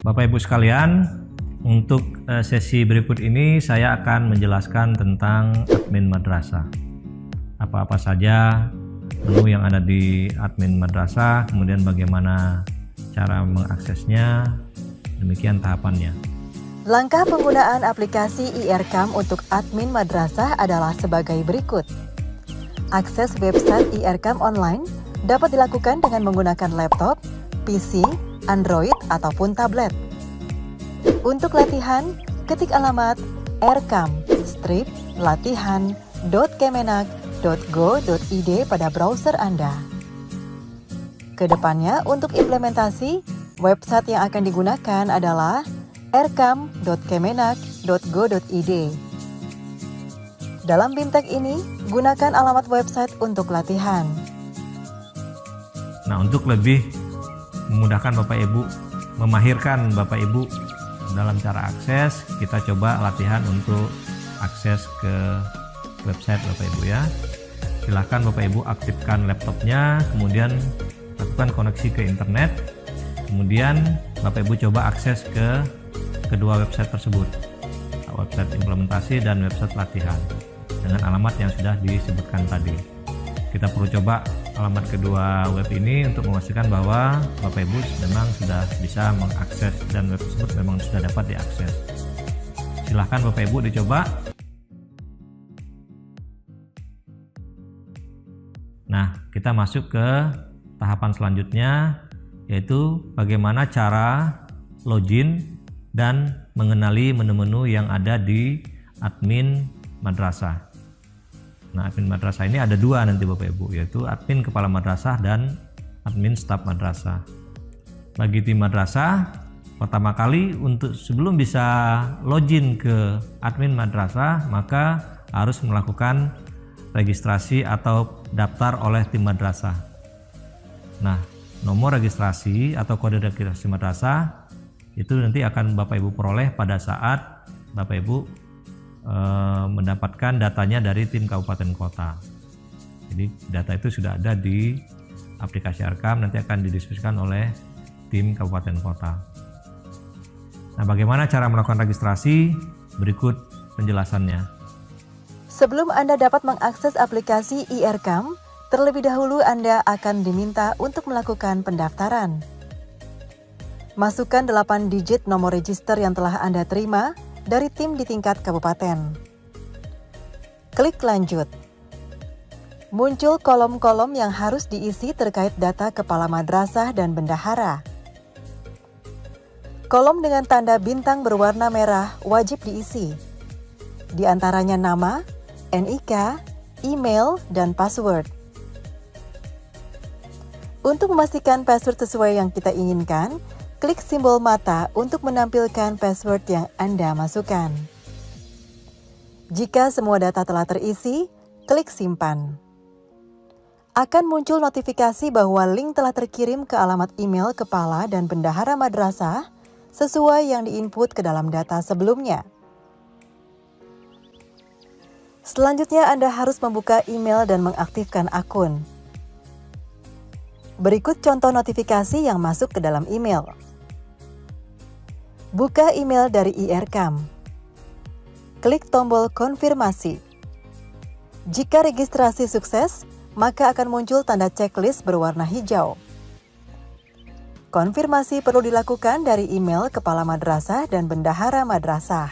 Bapak Ibu sekalian, untuk sesi berikut ini saya akan menjelaskan tentang admin madrasah. Apa-apa saja menu yang ada di admin madrasah, kemudian bagaimana cara mengaksesnya, demikian tahapannya. Langkah penggunaan aplikasi IRCAM untuk admin madrasah adalah sebagai berikut. Akses website IRCAM online dapat dilakukan dengan menggunakan laptop, PC, Android, ataupun tablet. Untuk latihan, ketik alamat ercam-latihan.kemenak.go.id pada browser Anda. Kedepannya, untuk implementasi, website yang akan digunakan adalah ercam.kemenak.go.id. Dalam BIMTEK ini, gunakan alamat website untuk latihan. Nah, untuk lebih memudahkan Bapak Ibu, memahirkan Bapak Ibu dalam cara akses, kita coba latihan untuk akses ke website Bapak Ibu ya. Silahkan Bapak Ibu aktifkan laptopnya, kemudian lakukan koneksi ke internet, kemudian Bapak Ibu coba akses ke kedua website tersebut, website implementasi dan website latihan, dengan alamat yang sudah disebutkan tadi. Kita perlu coba alamat kedua web ini untuk memastikan bahwa Bapak Ibu memang sudah bisa mengakses dan web tersebut memang sudah dapat diakses. Silahkan Bapak Ibu dicoba. Nah, kita masuk ke tahapan selanjutnya, yaitu bagaimana cara login dan mengenali menu-menu yang ada di admin madrasah. Nah, admin madrasah ini ada dua nanti Bapak Ibu, yaitu admin kepala madrasah dan admin staf madrasah. Bagi tim madrasah, pertama kali sebelum bisa login ke admin madrasah, maka harus melakukan registrasi atau daftar oleh tim madrasah. Nah, nomor registrasi atau kode registrasi madrasah itu nanti akan Bapak Ibu peroleh pada saat Bapak Ibu mendapatkan datanya dari tim kabupaten kota. Jadi data itu sudah ada di aplikasi IRCAM, nanti akan didiskusikan oleh tim kabupaten kota. Nah, bagaimana cara melakukan registrasi? Berikut penjelasannya. Sebelum Anda dapat mengakses aplikasi IRCAM, terlebih dahulu Anda akan diminta untuk melakukan pendaftaran. Masukkan 8 digit nomor register yang telah Anda terima dari tim di tingkat kabupaten. Klik lanjut. Muncul kolom-kolom yang harus diisi terkait data kepala madrasah dan bendahara. Kolom dengan tanda bintang berwarna merah wajib diisi. Di antaranya nama, NIK, email, dan password. Untuk memastikan password sesuai yang kita inginkan, klik simbol mata untuk menampilkan password yang Anda masukkan. Jika semua data telah terisi, klik simpan. Akan muncul notifikasi bahwa link telah terkirim ke alamat email kepala dan bendahara madrasah sesuai yang diinput ke dalam data sebelumnya. Selanjutnya Anda harus membuka email dan mengaktifkan akun. Berikut contoh notifikasi yang masuk ke dalam email. Buka email dari IRCAM. Klik tombol konfirmasi. Jika registrasi sukses, maka akan muncul tanda checklist berwarna hijau. Konfirmasi perlu dilakukan dari email kepala madrasah dan bendahara madrasah.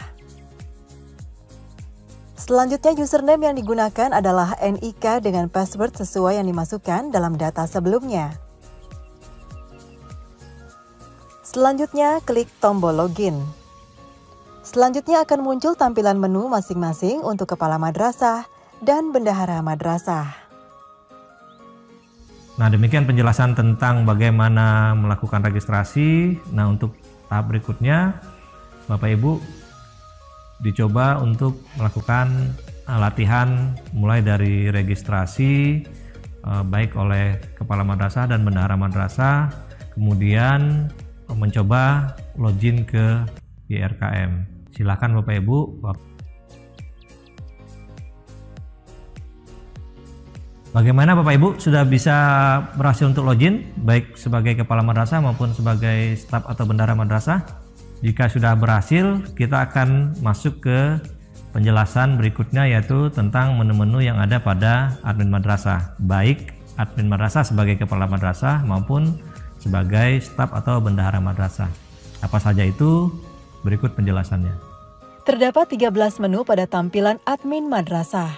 Selanjutnya username yang digunakan adalah NIK dengan password sesuai yang dimasukkan dalam data sebelumnya. Selanjutnya, klik tombol login. Selanjutnya akan muncul tampilan menu masing-masing untuk kepala madrasah dan bendahara madrasah. Nah, demikian penjelasan tentang bagaimana melakukan registrasi. Nah, untuk tahap berikutnya, Bapak Ibu dicoba untuk melakukan latihan mulai dari registrasi baik oleh kepala madrasah dan bendahara madrasah, kemudian mencoba login ke IRCAM. Silakan Bapak Ibu. Bagaimana Bapak Ibu, sudah bisa berhasil untuk login baik sebagai kepala madrasah maupun sebagai staf atau bendahara madrasah? Jika sudah berhasil, kita akan masuk ke penjelasan berikutnya, yaitu tentang menu-menu yang ada pada admin madrasah, baik admin madrasah sebagai kepala madrasah maupun sebagai staf atau bendahara madrasah. Apa saja itu? Berikut penjelasannya. Terdapat 13 menu pada tampilan admin madrasah.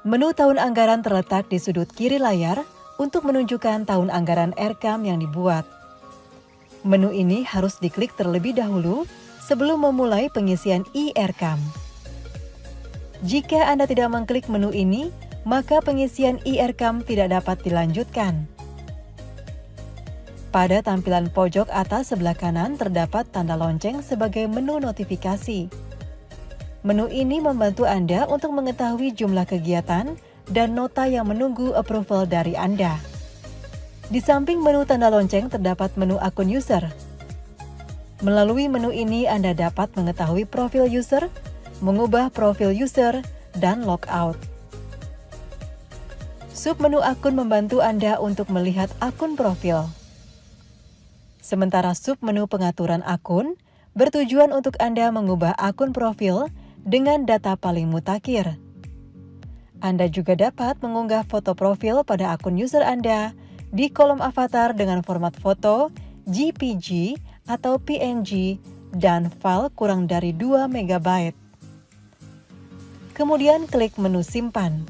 Menu tahun anggaran terletak di sudut kiri layar untuk menunjukkan tahun anggaran RKAM yang dibuat. Menu ini harus diklik terlebih dahulu sebelum memulai pengisian IRKAM. Jika Anda tidak mengklik menu ini, maka pengisian IRKAM tidak dapat dilanjutkan. Pada tampilan pojok atas sebelah kanan terdapat tanda lonceng sebagai menu notifikasi. Menu ini membantu Anda untuk mengetahui jumlah kegiatan dan nota yang menunggu approval dari Anda. Di samping menu tanda lonceng terdapat menu akun user. Melalui menu ini Anda dapat mengetahui profil user, mengubah profil user, dan logout. Submenu akun membantu Anda untuk melihat akun profil. Sementara submenu pengaturan akun bertujuan untuk Anda mengubah akun profil dengan data paling mutakhir. Anda juga dapat mengunggah foto profil pada akun user Anda di kolom avatar dengan format foto, JPG atau PNG, dan file kurang dari 2 MB. Kemudian klik menu simpan.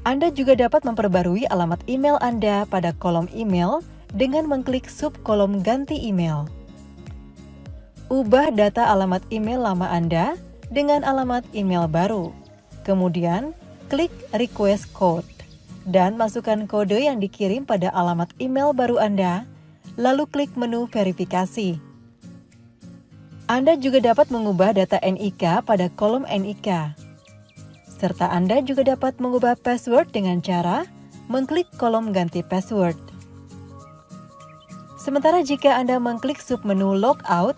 Anda juga dapat memperbarui alamat email Anda pada kolom email dengan mengklik subkolom ganti email. Ubah data alamat email lama Anda dengan alamat email baru. Kemudian klik request code dan masukkan kode yang dikirim pada alamat email baru Anda, lalu klik menu verifikasi. Anda juga dapat mengubah data NIK pada kolom NIK. Serta Anda juga dapat mengubah password dengan cara mengklik kolom ganti password. Sementara jika Anda mengklik submenu logout,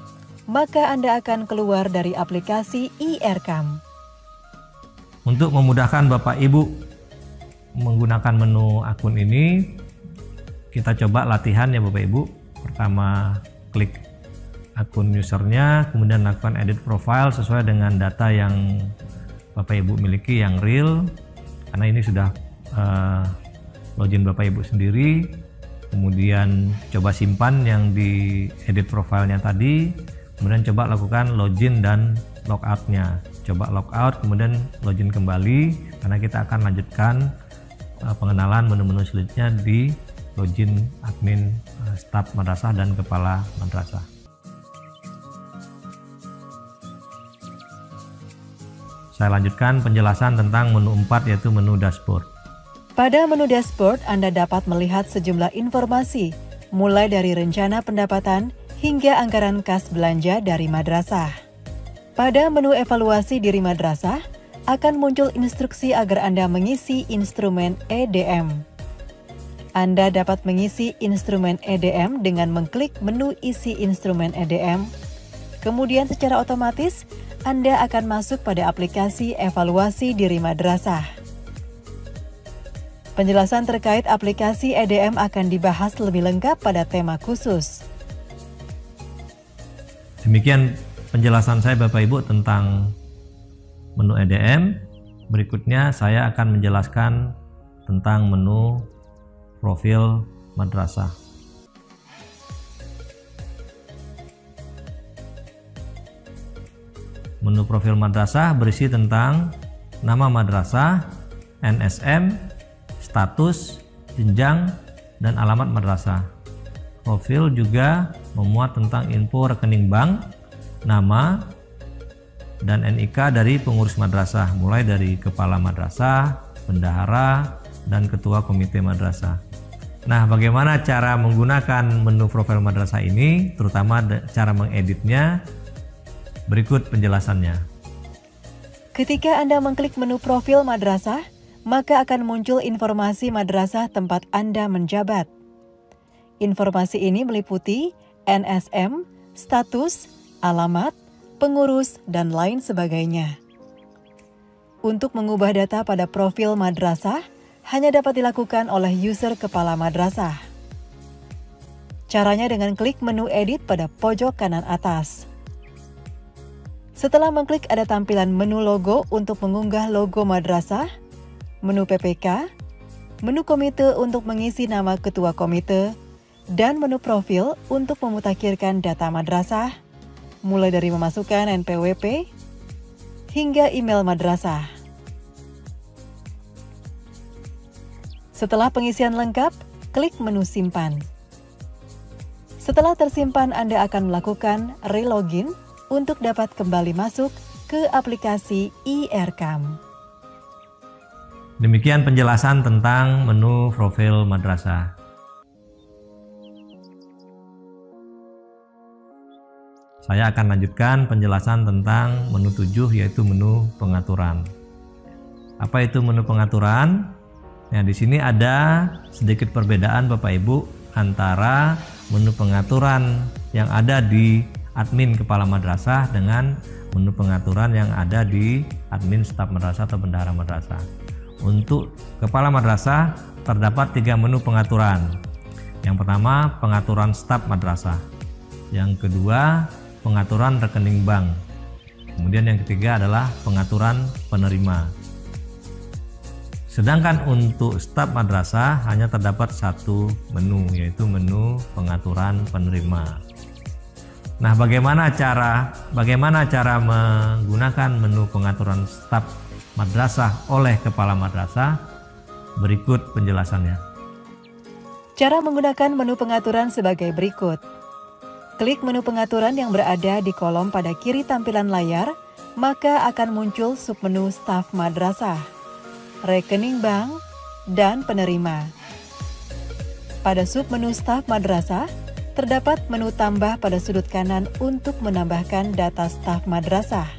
maka Anda akan keluar dari aplikasi IRKAM. Untuk memudahkan Bapak Ibu menggunakan menu akun ini, kita coba latihan ya Bapak Ibu. Pertama klik akun usernya, kemudian lakukan edit profile sesuai dengan data yang Bapak Ibu miliki yang real, karena ini sudah login Bapak Ibu sendiri. Kemudian coba simpan yang di edit profilenya tadi, kemudian coba lakukan login dan logoutnya. Coba logout kemudian login kembali, karena kita akan lanjutkan pengenalan menu-menu selanjutnya di login admin staf madrasah dan kepala madrasah. Saya lanjutkan penjelasan tentang menu 4, yaitu menu dashboard. Pada menu dashboard, Anda dapat melihat sejumlah informasi, mulai dari rencana pendapatan hingga anggaran kas belanja dari madrasah. Pada menu evaluasi diri madrasah, akan muncul instruksi agar Anda mengisi instrumen EDM. Anda dapat mengisi instrumen EDM dengan mengklik menu isi instrumen EDM. Kemudian secara otomatis, Anda akan masuk pada aplikasi evaluasi diri madrasah. Penjelasan terkait aplikasi EDM akan dibahas lebih lengkap pada tema khusus. Demikian penjelasan saya Bapak Ibu tentang menu EDM. Berikutnya saya akan menjelaskan tentang menu profil madrasah. Menu profil madrasah berisi tentang nama madrasah, NSM, status, jenjang, dan alamat madrasah. Profil juga memuat tentang info rekening bank, nama, dan NIK dari pengurus madrasah, mulai dari kepala madrasah, bendahara, dan ketua komite madrasah. Nah, bagaimana cara menggunakan menu profil madrasah ini, terutama cara mengeditnya? Berikut penjelasannya. Ketika Anda mengklik menu profil madrasah, maka akan muncul informasi madrasah tempat Anda menjabat. Informasi ini meliputi NSM, status, alamat, pengurus, dan lain sebagainya. Untuk mengubah data pada profil madrasah, hanya dapat dilakukan oleh user kepala madrasah. Caranya dengan klik menu edit pada pojok kanan atas. Setelah mengklik ada tampilan menu logo untuk mengunggah logo madrasah, menu PPK, menu komite untuk mengisi nama ketua komite, dan menu profil untuk memutakhirkan data madrasah, mulai dari memasukkan NPWP hingga email madrasah. Setelah pengisian lengkap, klik menu simpan. Setelah tersimpan, Anda akan melakukan relogin untuk dapat kembali masuk ke aplikasi IRCAM. Demikian penjelasan tentang menu profil madrasah. Saya akan lanjutkan penjelasan tentang menu 7, yaitu menu pengaturan. Apa itu menu pengaturan? Nah, di sini ada sedikit perbedaan Bapak Ibu antara menu pengaturan yang ada di admin kepala madrasah dengan menu pengaturan yang ada di admin staf madrasah atau bendahara madrasah. Untuk kepala madrasah terdapat 3 menu pengaturan. Yang pertama, pengaturan staf madrasah. Yang kedua, pengaturan rekening bank. Kemudian yang ketiga adalah pengaturan penerima. Sedangkan untuk staf madrasah hanya terdapat 1 menu, yaitu menu pengaturan penerima. Nah, bagaimana cara menggunakan menu pengaturan staf madrasah oleh kepala madrasah? Berikut penjelasannya. Cara menggunakan menu pengaturan sebagai berikut. Klik menu pengaturan yang berada di kolom pada kiri tampilan layar, maka akan muncul submenu staf madrasah, rekening bank, dan penerima. Pada submenu staf madrasah, terdapat menu tambah pada sudut kanan untuk menambahkan data staf madrasah.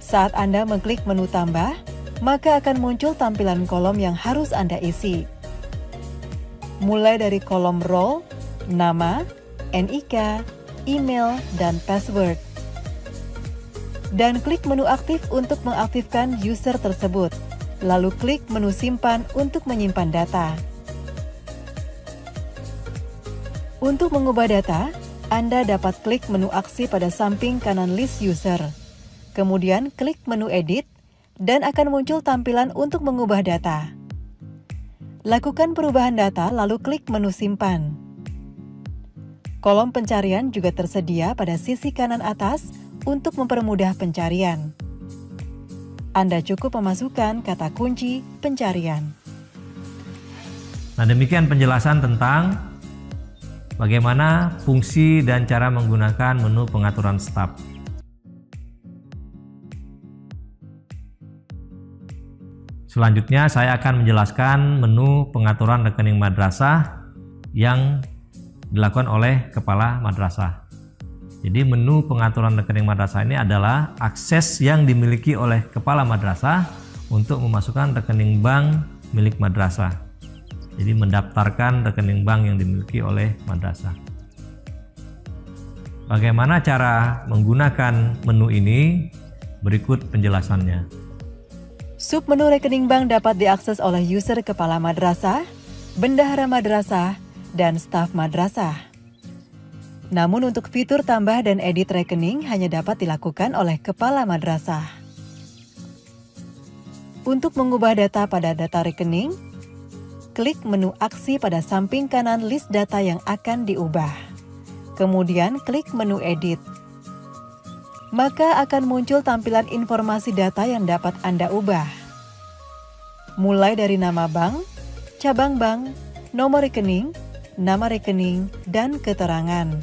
Saat Anda mengklik menu tambah, maka akan muncul tampilan kolom yang harus Anda isi. Mulai dari kolom role, nama, NIK, email, dan password. Dan klik menu aktif untuk mengaktifkan user tersebut. Lalu klik menu simpan untuk menyimpan data. Untuk mengubah data, Anda dapat klik menu aksi pada samping kanan list user. Kemudian klik menu edit dan akan muncul tampilan untuk mengubah data. Lakukan perubahan data lalu klik menu simpan. Kolom pencarian juga tersedia pada sisi kanan atas untuk mempermudah pencarian. Anda cukup memasukkan kata kunci pencarian. Nah, demikian penjelasan tentang bagaimana fungsi dan cara menggunakan menu pengaturan staf. Selanjutnya saya akan menjelaskan menu pengaturan rekening madrasah yang dilakukan oleh kepala madrasah. Jadi menu pengaturan rekening madrasah ini adalah akses yang dimiliki oleh kepala madrasah untuk memasukkan rekening bank milik madrasah. Jadi mendaftarkan rekening bank yang dimiliki oleh madrasah. Bagaimana cara menggunakan menu ini? Berikut penjelasannya. Submenu rekening bank dapat diakses oleh user kepala madrasah, bendahara madrasah, dan staf madrasah. Namun untuk fitur tambah dan edit rekening hanya dapat dilakukan oleh kepala madrasah. Untuk mengubah data pada data rekening, klik menu aksi pada samping kanan list data yang akan diubah. Kemudian klik menu edit. Maka akan muncul tampilan informasi data yang dapat Anda ubah. Mulai dari nama bank, cabang bank, nomor rekening, nama rekening, dan keterangan.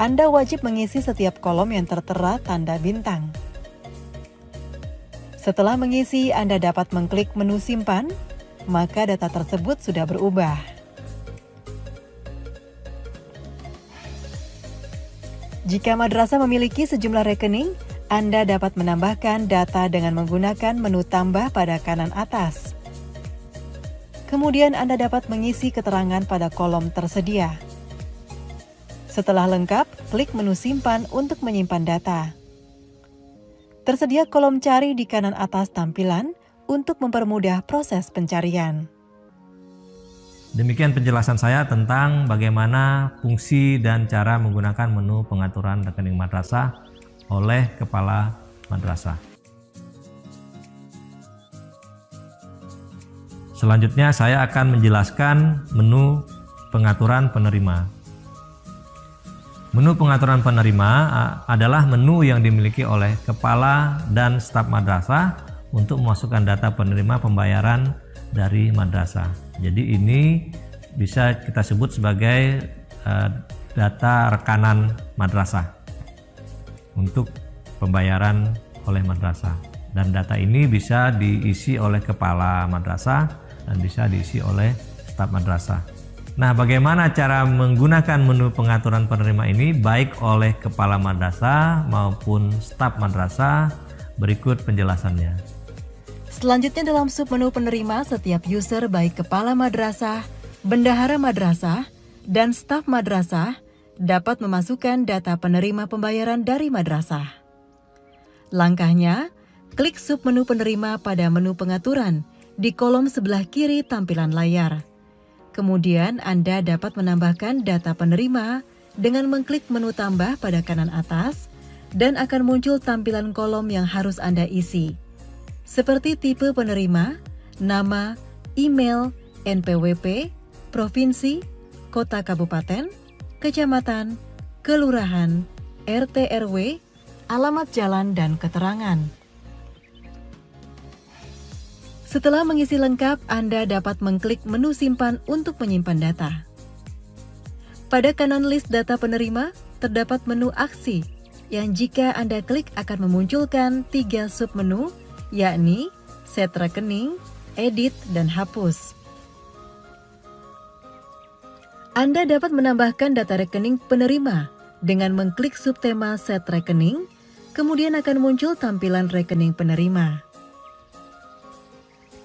Anda wajib mengisi setiap kolom yang tertera tanda bintang. Setelah mengisi, Anda dapat mengklik menu simpan, maka data tersebut sudah berubah. Jika madrasah memiliki sejumlah rekening, Anda dapat menambahkan data dengan menggunakan menu tambah pada kanan atas. Kemudian Anda dapat mengisi keterangan pada kolom tersedia. Setelah lengkap, klik menu simpan untuk menyimpan data. Tersedia kolom cari di kanan atas tampilan untuk mempermudah proses pencarian. Demikian penjelasan saya tentang bagaimana fungsi dan cara menggunakan menu pengaturan rekening madrasah oleh kepala madrasah. Selanjutnya saya akan menjelaskan menu pengaturan penerima. Menu pengaturan penerima adalah menu yang dimiliki oleh kepala dan staf madrasah untuk memasukkan data penerima pembayaran dari madrasah. Jadi ini bisa kita sebut sebagai data rekanan madrasah untuk pembayaran oleh madrasah. Dan data ini bisa diisi oleh kepala madrasah dan bisa diisi oleh staf madrasah. Nah, bagaimana cara menggunakan menu pengaturan penerima ini baik oleh kepala madrasah maupun staf madrasah? Berikut penjelasannya. Selanjutnya dalam submenu penerima, setiap user baik kepala madrasah, bendahara madrasah, dan staf madrasah dapat memasukkan data penerima pembayaran dari madrasah. Langkahnya, klik submenu penerima pada menu pengaturan di kolom sebelah kiri tampilan layar. Kemudian Anda dapat menambahkan data penerima dengan mengklik menu tambah pada kanan atas dan akan muncul tampilan kolom yang harus Anda isi. Seperti tipe penerima, nama, email, NPWP, provinsi, kota kabupaten, kecamatan, kelurahan, RT RW, alamat jalan dan keterangan. Setelah mengisi lengkap, Anda dapat mengklik menu simpan untuk menyimpan data. Pada kanan list data penerima, terdapat menu aksi, yang jika Anda klik akan memunculkan 3 submenu, yakni set rekening, edit, dan hapus. Anda dapat menambahkan data rekening penerima dengan mengklik subtema set rekening, kemudian akan muncul tampilan rekening penerima.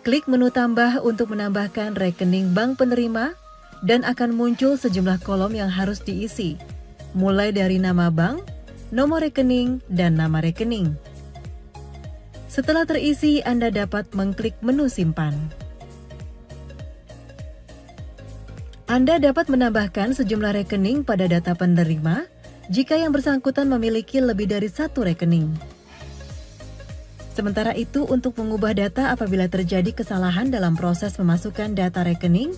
Klik menu tambah untuk menambahkan rekening bank penerima dan akan muncul sejumlah kolom yang harus diisi, mulai dari nama bank, nomor rekening, dan nama rekening. Setelah terisi, Anda dapat mengklik menu simpan. Anda dapat menambahkan sejumlah rekening pada data penerima jika yang bersangkutan memiliki lebih dari 1 rekening. Sementara itu, untuk mengubah data apabila terjadi kesalahan dalam proses memasukkan data rekening,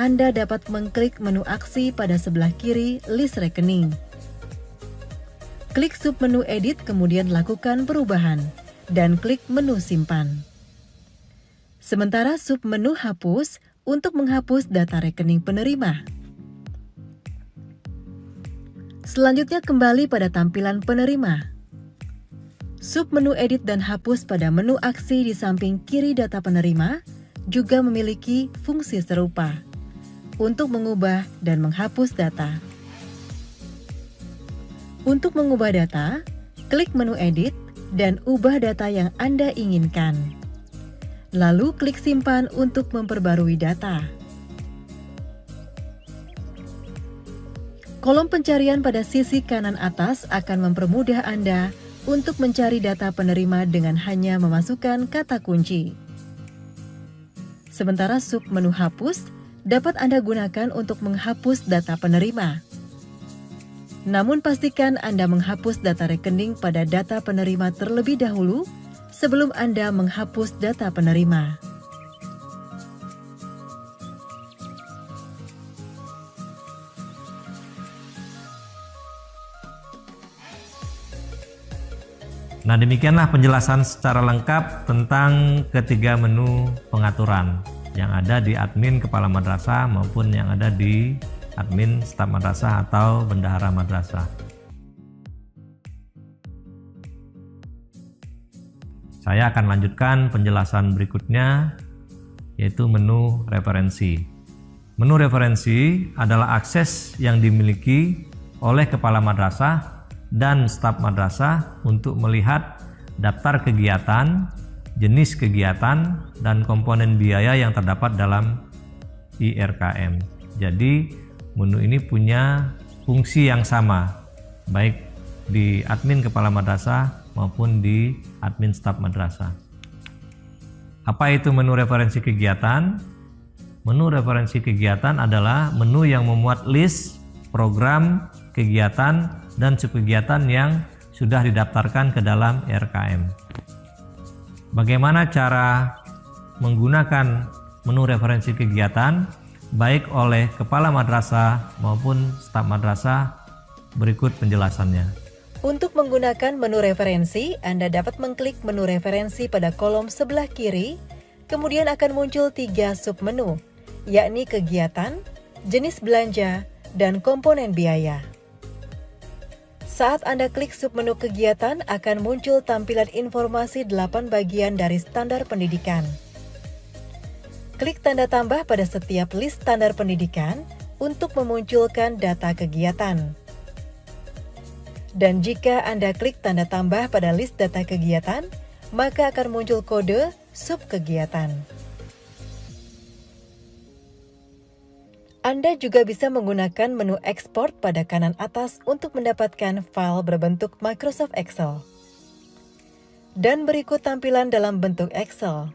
Anda dapat mengklik menu aksi pada sebelah kiri list rekening. Klik submenu edit, kemudian lakukan perubahan, dan klik menu simpan. Sementara submenu hapus untuk menghapus data rekening penerima. Selanjutnya kembali pada tampilan penerima. Submenu edit dan hapus pada menu aksi di samping kiri data penerima juga memiliki fungsi serupa untuk mengubah dan menghapus data. Untuk mengubah data, klik menu edit dan ubah data yang Anda inginkan. Lalu klik simpan untuk memperbarui data. Kolom pencarian pada sisi kanan atas akan mempermudah Anda untuk mencari data penerima dengan hanya memasukkan kata kunci. Sementara submenu hapus dapat Anda gunakan untuk menghapus data penerima. Namun pastikan Anda menghapus data rekening pada data penerima terlebih dahulu sebelum Anda menghapus data penerima. Nah, demikianlah penjelasan secara lengkap tentang ketiga menu pengaturan yang ada di admin kepala madrasah maupun yang ada di admin staf madrasah atau bendahara madrasah. Saya akan lanjutkan penjelasan berikutnya, yaitu menu referensi. Menu referensi adalah akses yang dimiliki oleh kepala madrasah dan staf madrasah untuk melihat daftar kegiatan, jenis kegiatan, dan komponen biaya yang terdapat dalam IRKM. Jadi, menu ini punya fungsi yang sama, baik di admin kepala madrasah maupun di admin staf madrasah. Apa itu menu referensi kegiatan? Menu referensi kegiatan adalah menu yang memuat list program, kegiatan, dan subkegiatan yang sudah didaftarkan ke dalam RKM. Bagaimana cara menggunakan menu referensi kegiatan baik oleh kepala madrasah maupun staf madrasah? Berikut penjelasannya. Untuk menggunakan menu referensi, Anda dapat mengklik menu referensi pada kolom sebelah kiri, kemudian akan muncul 3 submenu, yakni kegiatan, jenis belanja, dan komponen biaya. Saat Anda klik submenu kegiatan, akan muncul tampilan informasi 8 bagian dari standar pendidikan. Klik tanda tambah pada setiap list standar pendidikan untuk memunculkan data kegiatan. Dan jika Anda klik tanda tambah pada list data kegiatan, maka akan muncul kode subkegiatan. Anda juga bisa menggunakan menu ekspor pada kanan atas untuk mendapatkan file berbentuk Microsoft Excel. Dan berikut tampilan dalam bentuk Excel.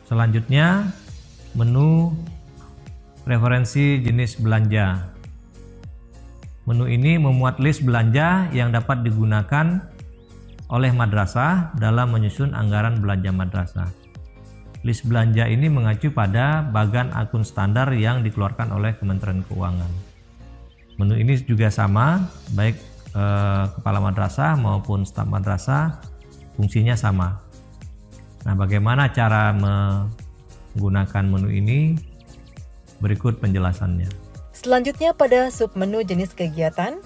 Selanjutnya, menu referensi jenis belanja. Menu ini memuat list belanja yang dapat digunakan oleh madrasah dalam menyusun anggaran belanja madrasah. List belanja ini mengacu pada bagan akun standar yang dikeluarkan oleh Kementerian Keuangan. Menu ini juga sama, baik kepala madrasah maupun staf madrasah fungsinya sama. Nah, bagaimana cara menggunakan menu ini? Berikut penjelasannya. Selanjutnya pada submenu jenis kegiatan,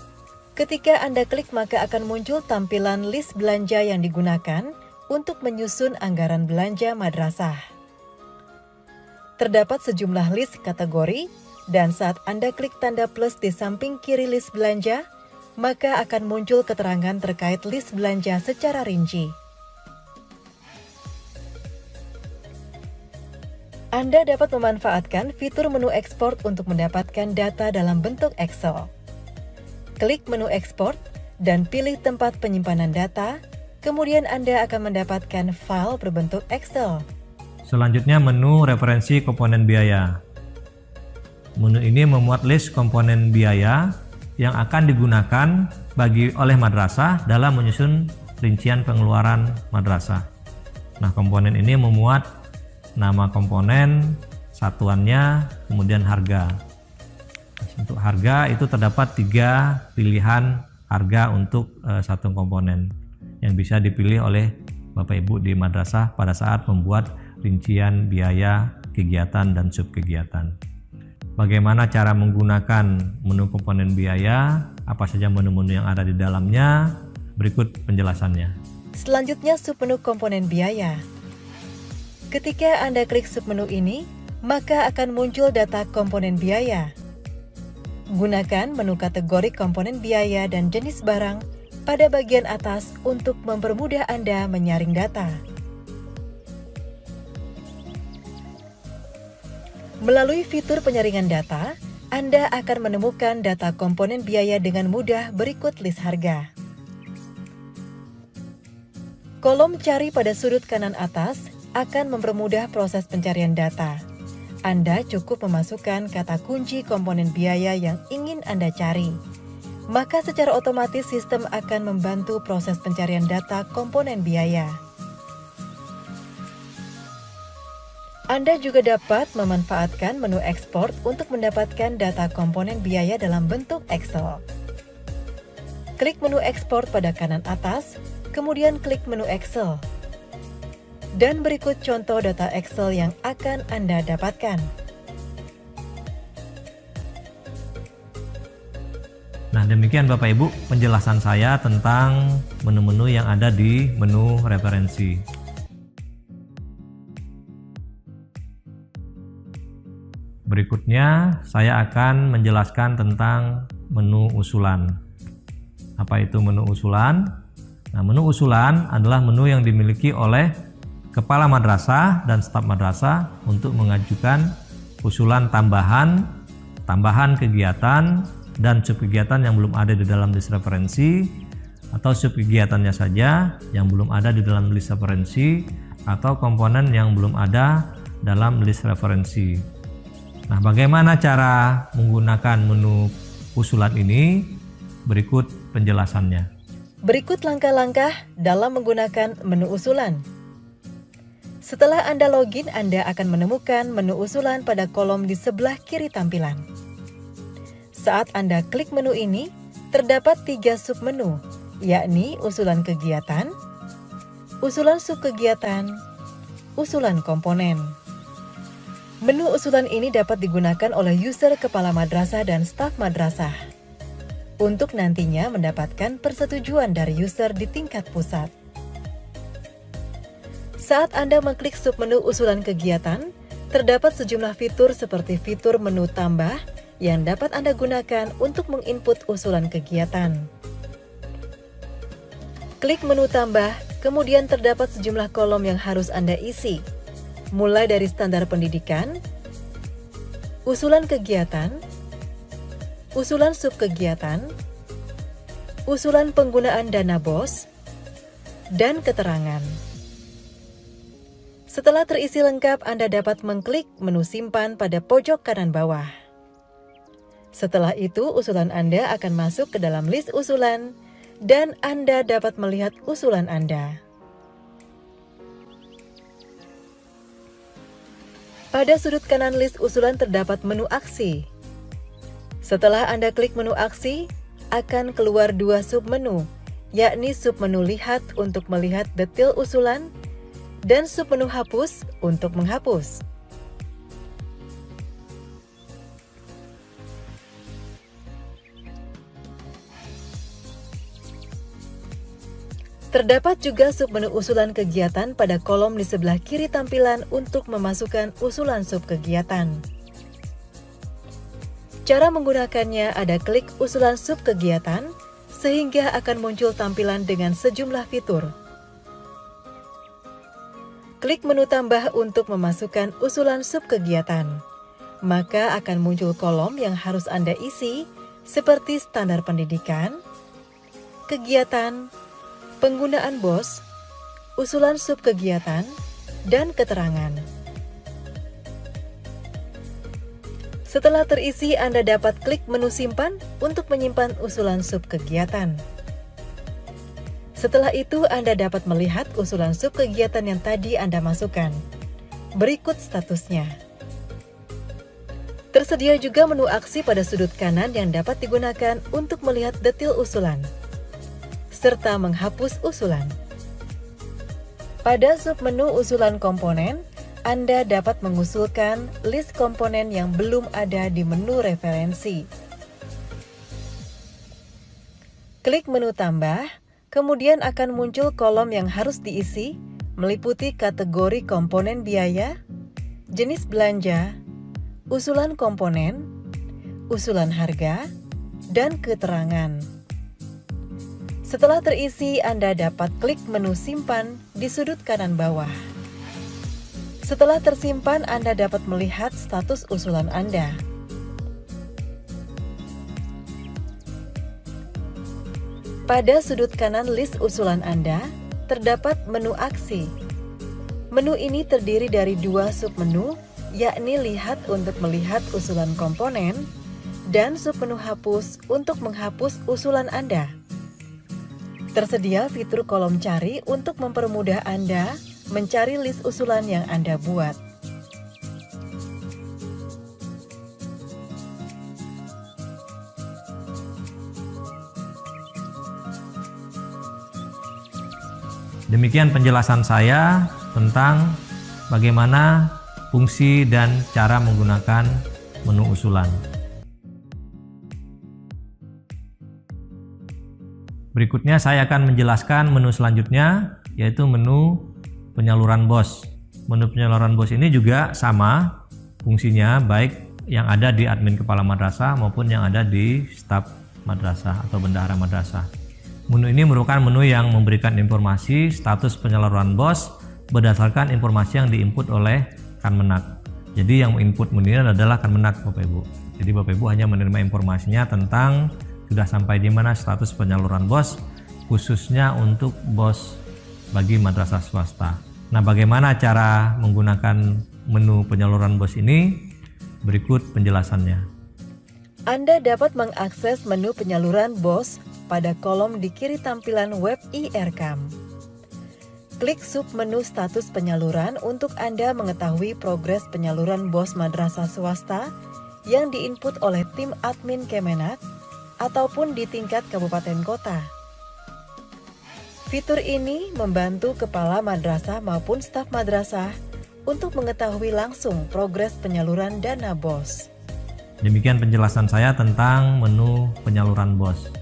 ketika Anda klik maka akan muncul tampilan list belanja yang digunakan untuk menyusun anggaran belanja madrasah. Terdapat sejumlah list kategori dan saat Anda klik tanda plus di samping kiri list belanja, maka akan muncul keterangan terkait list belanja secara rinci. Anda dapat memanfaatkan fitur menu ekspor untuk mendapatkan data dalam bentuk Excel. Klik menu ekspor dan pilih tempat penyimpanan data, kemudian Anda akan mendapatkan file berbentuk Excel. Selanjutnya menu referensi komponen biaya. Menu ini memuat list komponen biaya yang akan digunakan oleh madrasah dalam menyusun rincian pengeluaran madrasah. Nah, komponen ini memuat nama komponen, satuannya, kemudian harga. Untuk harga itu terdapat 3 pilihan harga untuk satu komponen yang bisa dipilih oleh Bapak Ibu di madrasah pada saat membuat rincian biaya kegiatan dan subkegiatan. Bagaimana cara menggunakan menu komponen biaya, apa saja menu-menu yang ada di dalamnya, berikut penjelasannya. Selanjutnya submenu komponen biaya. Ketika Anda klik submenu ini, maka akan muncul data komponen biaya. Gunakan menu kategori komponen biaya dan jenis barang pada bagian atas untuk mempermudah Anda menyaring data. Melalui fitur penyaringan data, Anda akan menemukan data komponen biaya dengan mudah berikut list harga. Kolom cari pada sudut kanan atas akan mempermudah proses pencarian data. Anda cukup memasukkan kata kunci komponen biaya yang ingin Anda cari. Maka secara otomatis sistem akan membantu proses pencarian data komponen biaya. Anda juga dapat memanfaatkan menu ekspor untuk mendapatkan data komponen biaya dalam bentuk Excel. Klik menu ekspor pada kanan atas, kemudian klik menu Excel. Dan berikut contoh data Excel yang akan Anda dapatkan. Nah, demikian Bapak Ibu penjelasan saya tentang menu-menu yang ada di menu referensi. Berikutnya saya akan menjelaskan tentang menu usulan. Apa itu menu usulan? Nah, menu usulan adalah menu yang dimiliki oleh kepala madrasah dan staf madrasah untuk mengajukan usulan tambahan kegiatan, dan subkegiatan yang belum ada di dalam list referensi, atau subkegiatannya saja yang belum ada di dalam list referensi, atau komponen yang belum ada dalam list referensi. Nah, bagaimana cara menggunakan menu usulan ini? Berikut penjelasannya. Berikut langkah-langkah dalam menggunakan menu usulan. Setelah Anda login, Anda akan menemukan menu usulan pada kolom di sebelah kiri tampilan. Saat Anda klik menu ini, terdapat 3 submenu, yakni usulan kegiatan, usulan subkegiatan, usulan komponen. Menu usulan ini dapat digunakan oleh user kepala madrasah dan staf madrasah untuk nantinya mendapatkan persetujuan dari user di tingkat pusat. Saat Anda mengklik submenu usulan kegiatan, terdapat sejumlah fitur seperti fitur menu tambah yang dapat Anda gunakan untuk menginput usulan kegiatan. Klik menu tambah, kemudian terdapat sejumlah kolom yang harus Anda isi, mulai dari standar pendidikan, usulan kegiatan, usulan subkegiatan, usulan penggunaan dana BOS, dan keterangan. Setelah terisi lengkap, Anda dapat mengklik menu simpan pada pojok kanan bawah. Setelah itu, usulan Anda akan masuk ke dalam list usulan dan Anda dapat melihat usulan Anda. Pada sudut kanan list usulan terdapat menu aksi. Setelah Anda klik menu aksi, akan keluar 2 submenu, yakni submenu lihat untuk melihat detail usulan dan submenu hapus untuk menghapus. Terdapat juga submenu usulan kegiatan pada kolom di sebelah kiri tampilan untuk memasukkan usulan subkegiatan. Cara menggunakannya ada klik usulan subkegiatan sehingga akan muncul tampilan dengan sejumlah fitur. Klik menu tambah untuk memasukkan usulan subkegiatan. Maka akan muncul kolom yang harus Anda isi seperti standar pendidikan, kegiatan, penggunaan BOS, usulan subkegiatan, dan keterangan. Setelah terisi, Anda dapat klik menu simpan untuk menyimpan usulan subkegiatan. Setelah itu, Anda dapat melihat usulan subkegiatan yang tadi Anda masukkan. Berikut statusnya. Tersedia juga menu aksi pada sudut kanan yang dapat digunakan untuk melihat detail usulan, serta menghapus usulan. Pada submenu usulan komponen, Anda dapat mengusulkan list komponen yang belum ada di menu referensi. Klik menu tambah, kemudian akan muncul kolom yang harus diisi, meliputi kategori komponen biaya, jenis belanja, usulan komponen, usulan harga, dan keterangan. Setelah terisi, Anda dapat klik menu simpan di sudut kanan bawah. Setelah tersimpan, Anda dapat melihat status usulan Anda. Pada sudut kanan list usulan Anda, terdapat menu aksi. Menu ini terdiri dari 2 submenu, yakni lihat untuk melihat usulan komponen, dan submenu hapus untuk menghapus usulan Anda. Tersedia fitur kolom cari untuk mempermudah Anda mencari list usulan yang Anda buat. Demikian penjelasan saya tentang bagaimana fungsi dan cara menggunakan menu usulan. Berikutnya saya akan menjelaskan menu selanjutnya, yaitu menu penyaluran BOS. Menu penyaluran BOS ini juga sama fungsinya, baik yang ada di admin kepala madrasah maupun yang ada di staf madrasah atau bendahara madrasah. Menu ini merupakan menu yang memberikan informasi status penyaluran BOS berdasarkan informasi yang diinput oleh Kanmenak. Jadi yang input menu ini adalah Kanmenak, Bapak Ibu. Jadi Bapak Ibu hanya menerima informasinya tentang sudah sampai di mana status penyaluran BOS, khususnya untuk BOS bagi madrasah swasta. Nah, bagaimana cara menggunakan menu penyaluran BOS ini? Berikut penjelasannya. Anda dapat mengakses menu penyaluran BOS pada kolom di kiri tampilan web IRCAM. Klik submenu status penyaluran untuk Anda mengetahui progres penyaluran BOS madrasah swasta yang diinput oleh tim admin Kemenak ataupun di tingkat kabupaten kota. Fitur ini membantu kepala madrasah maupun staf madrasah untuk mengetahui langsung progres penyaluran dana BOS. Demikian penjelasan saya tentang menu penyaluran BOS.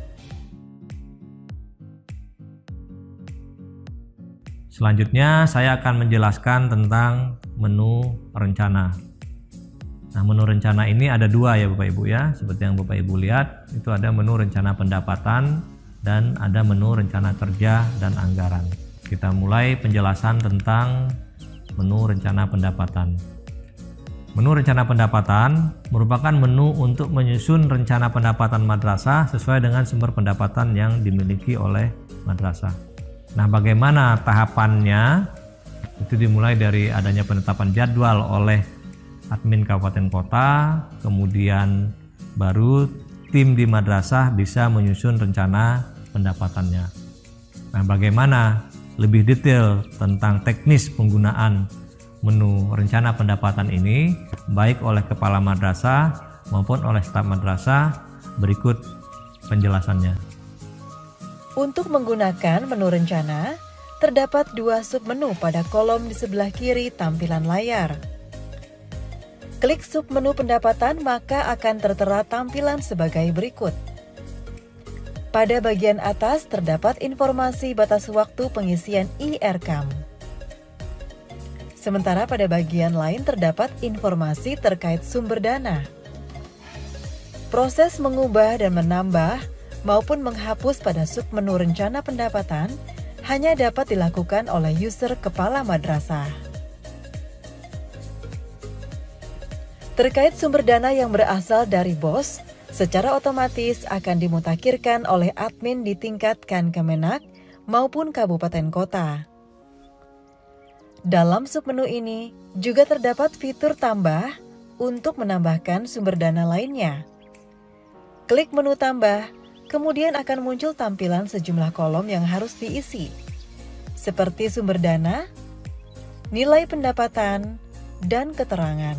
Selanjutnya saya akan menjelaskan tentang menu rencana. Nah, menu rencana ini ada dua ya Bapak Ibu ya. Seperti yang Bapak Ibu lihat, itu ada menu rencana pendapatan dan ada menu rencana kerja dan anggaran. Kita mulai penjelasan tentang menu rencana pendapatan. Menu rencana pendapatan merupakan menu untuk menyusun rencana pendapatan madrasah sesuai dengan sumber pendapatan yang dimiliki oleh madrasah. Nah, bagaimana tahapannya? Itu dimulai dari adanya penetapan jadwal oleh admin kabupaten kota, kemudian baru tim di madrasah bisa menyusun rencana pendapatannya. Nah, bagaimana lebih detail tentang teknis penggunaan menu rencana pendapatan ini, baik oleh kepala madrasah maupun oleh staf madrasah, berikut penjelasannya. Untuk menggunakan menu rencana, terdapat dua submenu pada kolom di sebelah kiri tampilan layar. Klik submenu pendapatan maka akan tertera tampilan sebagai berikut. Pada bagian atas terdapat informasi batas waktu pengisian IRCAM. Sementara pada bagian lain terdapat informasi terkait sumber dana. Proses mengubah dan menambah maupun menghapus pada submenu rencana pendapatan hanya dapat dilakukan oleh user kepala madrasah. Terkait sumber dana yang berasal dari BOS, secara otomatis akan dimutakhirkan oleh admin di tingkat Kemenak maupun kabupaten kota. Dalam submenu ini juga terdapat fitur tambah untuk menambahkan sumber dana lainnya. Klik menu tambah, kemudian akan muncul tampilan sejumlah kolom yang harus diisi, seperti sumber dana, nilai pendapatan, dan keterangan.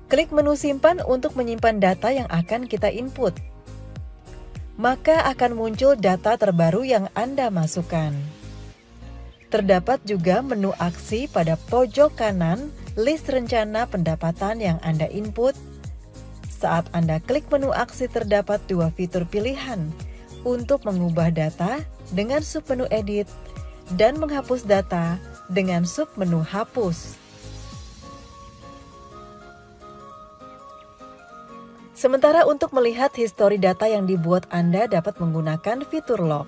Klik menu simpan untuk menyimpan data yang akan kita input. Maka akan muncul data terbaru yang Anda masukkan. Terdapat juga menu aksi pada pojok kanan list rencana pendapatan yang Anda input. Saat Anda klik menu aksi terdapat dua fitur pilihan untuk mengubah data dengan submenu edit dan menghapus data dengan submenu hapus. Sementara untuk melihat histori data yang dibuat Anda dapat menggunakan fitur log.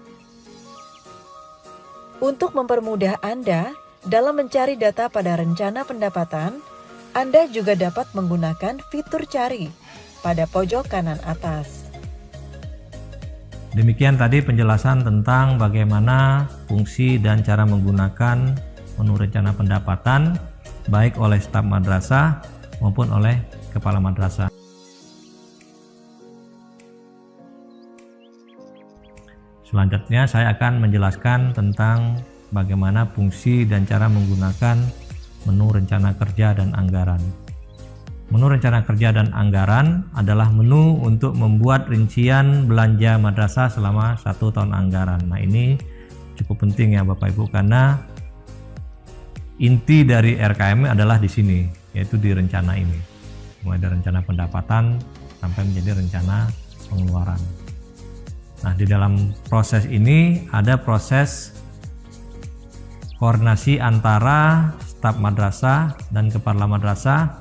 Untuk mempermudah Anda dalam mencari data pada rencana pendapatan, Anda juga dapat menggunakan fitur cari pada pojok kanan atas. Demikian tadi penjelasan tentang bagaimana fungsi dan cara menggunakan menu rencana pendapatan baik oleh staf madrasah maupun oleh kepala madrasah. Selanjutnya saya akan menjelaskan tentang bagaimana fungsi dan cara menggunakan menu rencana kerja dan anggaran. Menu rencana kerja dan anggaran adalah menu untuk membuat rincian belanja madrasah selama 1 tahun anggaran. Nah, ini cukup penting ya Bapak Ibu, karena inti dari RKM adalah di sini, yaitu di rencana ini. Mulai dari rencana pendapatan sampai menjadi rencana pengeluaran. Nah, di dalam proses ini ada proses koordinasi antara staf madrasah dan kepala madrasah,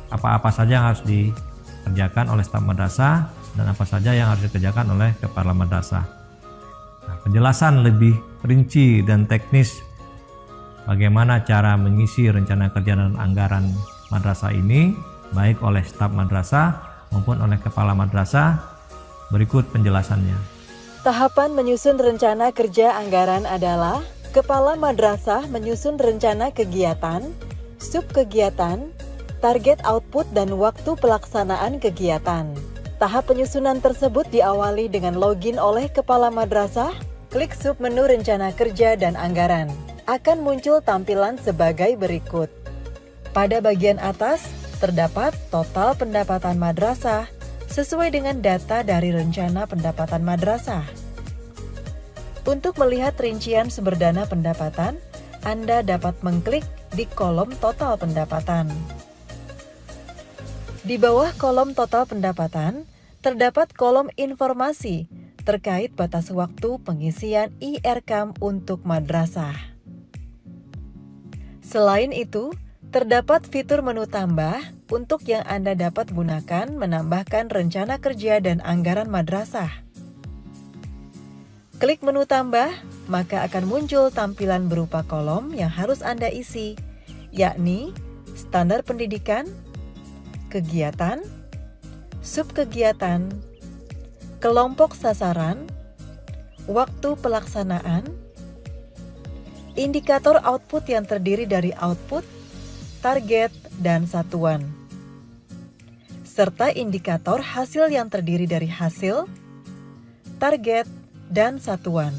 apa-apa saja yang harus dikerjakan oleh staf madrasah dan apa saja yang harus dikerjakan oleh kepala madrasah. Nah, penjelasan lebih rinci dan teknis bagaimana cara mengisi rencana kerja dan anggaran madrasah ini, baik oleh staf madrasah maupun oleh kepala madrasah. Berikut penjelasannya. Tahapan menyusun rencana kerja anggaran adalah kepala madrasah menyusun rencana kegiatan, subkegiatan, target output dan waktu pelaksanaan kegiatan. Tahap penyusunan tersebut diawali dengan login oleh kepala madrasah, klik submenu rencana kerja dan anggaran. Akan muncul tampilan sebagai berikut. Pada bagian atas, terdapat total pendapatan madrasah sesuai dengan data dari rencana pendapatan madrasah. Untuk melihat rincian sumber dana pendapatan, Anda dapat mengklik di kolom total pendapatan. Di bawah kolom total pendapatan, terdapat kolom informasi terkait batas waktu pengisian IRKAM untuk madrasah. Selain itu, terdapat fitur menu tambah untuk yang Anda dapat gunakan menambahkan rencana kerja dan anggaran madrasah. Klik menu tambah, maka akan muncul tampilan berupa kolom yang harus Anda isi, yakni standar pendidikan, kegiatan, subkegiatan, kelompok sasaran, waktu pelaksanaan, indikator output yang terdiri dari output, target, dan satuan, serta indikator hasil yang terdiri dari hasil, target, dan satuan.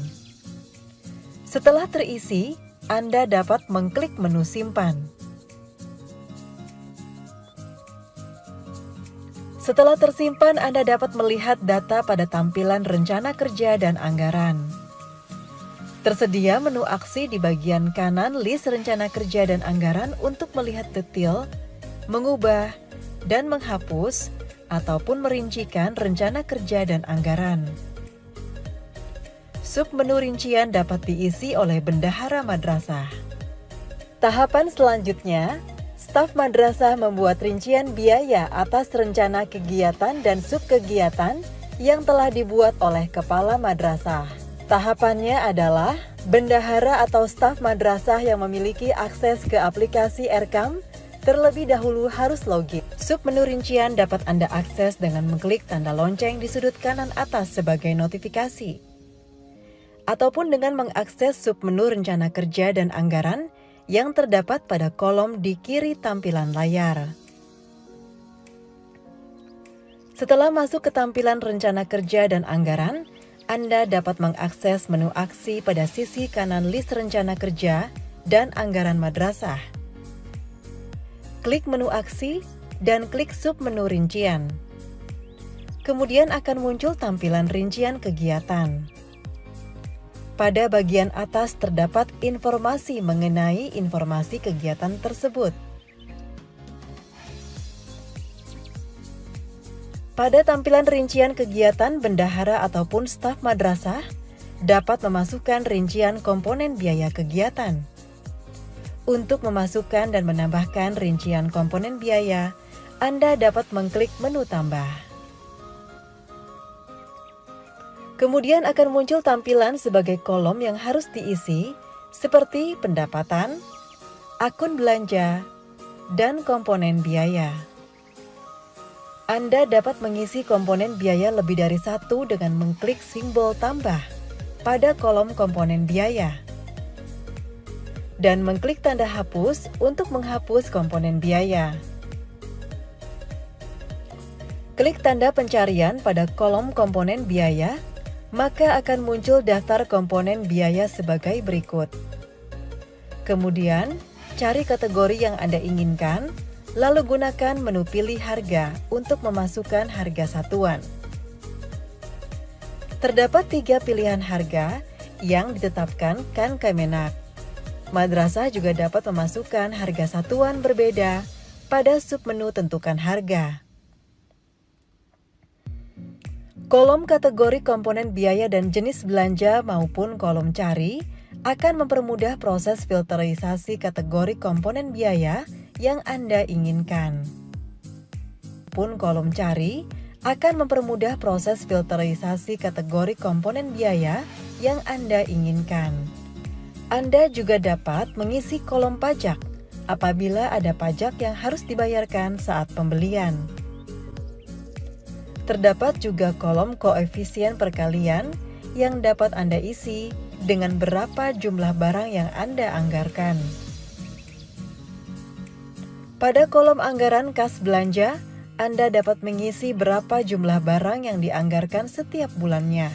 Setelah terisi, Anda dapat mengklik menu simpan. Setelah tersimpan, Anda dapat melihat data pada tampilan rencana kerja dan anggaran. Tersedia menu aksi di bagian kanan list rencana kerja dan anggaran untuk melihat detail, mengubah, dan menghapus, ataupun merincikan rencana kerja dan anggaran. Submenu rincian dapat diisi oleh bendahara madrasah. Tahapan selanjutnya, staf madrasah membuat rincian biaya atas rencana kegiatan dan subkegiatan yang telah dibuat oleh kepala madrasah. Tahapannya adalah bendahara atau staf madrasah yang memiliki akses ke aplikasi IRKAM terlebih dahulu harus login. Submenu rincian dapat Anda akses dengan mengklik tanda lonceng di sudut kanan atas sebagai notifikasi, ataupun dengan mengakses submenu rencana kerja dan anggaran yang terdapat pada kolom di kiri tampilan layar. Setelah masuk ke tampilan rencana kerja dan anggaran, Anda dapat mengakses menu aksi pada sisi kanan list rencana kerja dan anggaran madrasah. Klik menu aksi dan klik submenu rincian. Kemudian akan muncul tampilan rincian kegiatan. Pada bagian atas terdapat informasi mengenai informasi kegiatan tersebut. Pada tampilan rincian kegiatan, bendahara ataupun staf madrasah dapat memasukkan rincian komponen biaya kegiatan. Untuk memasukkan dan menambahkan rincian komponen biaya, Anda dapat mengklik menu tambah. Kemudian akan muncul tampilan sebagai kolom yang harus diisi, seperti pendapatan, akun belanja, dan komponen biaya. Anda dapat mengisi komponen biaya lebih dari satu dengan mengklik simbol tambah pada kolom komponen biaya, dan mengklik tanda hapus untuk menghapus komponen biaya. Klik tanda pencarian pada kolom komponen biaya, maka akan muncul daftar komponen biaya sebagai berikut. Kemudian, cari kategori yang Anda inginkan, lalu gunakan menu pilih harga untuk memasukkan harga satuan. Terdapat 3 pilihan harga yang ditetapkan Kemenak. Madrasah juga dapat memasukkan harga satuan berbeda pada submenu tentukan harga. Kolom kategori komponen biaya dan jenis belanja maupun kolom cari akan mempermudah proses filterisasi kategori komponen biaya yang Anda inginkan. Pun kolom cari akan mempermudah proses filterisasi kategori komponen biaya yang Anda inginkan. Anda juga dapat mengisi kolom pajak apabila ada pajak yang harus dibayarkan saat pembelian. Terdapat juga kolom koefisien perkalian yang dapat Anda isi dengan berapa jumlah barang yang Anda anggarkan. Pada kolom anggaran kas belanja, Anda dapat mengisi berapa jumlah barang yang dianggarkan setiap bulannya.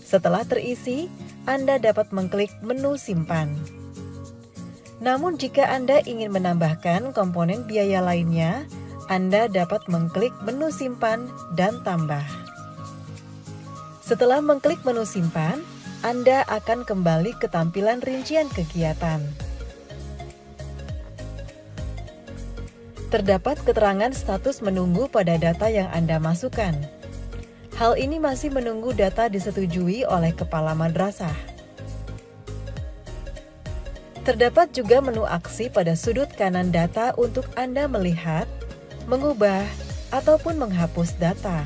Setelah terisi, Anda dapat mengklik menu simpan. Namun jika Anda ingin menambahkan komponen biaya lainnya, Anda dapat mengklik menu simpan dan tambah. Setelah mengklik menu simpan, Anda akan kembali ke tampilan rincian kegiatan. Terdapat keterangan status menunggu pada data yang Anda masukkan. Hal ini masih menunggu data disetujui oleh kepala madrasah. Terdapat juga menu aksi pada sudut kanan data untuk Anda melihat, mengubah, ataupun menghapus data.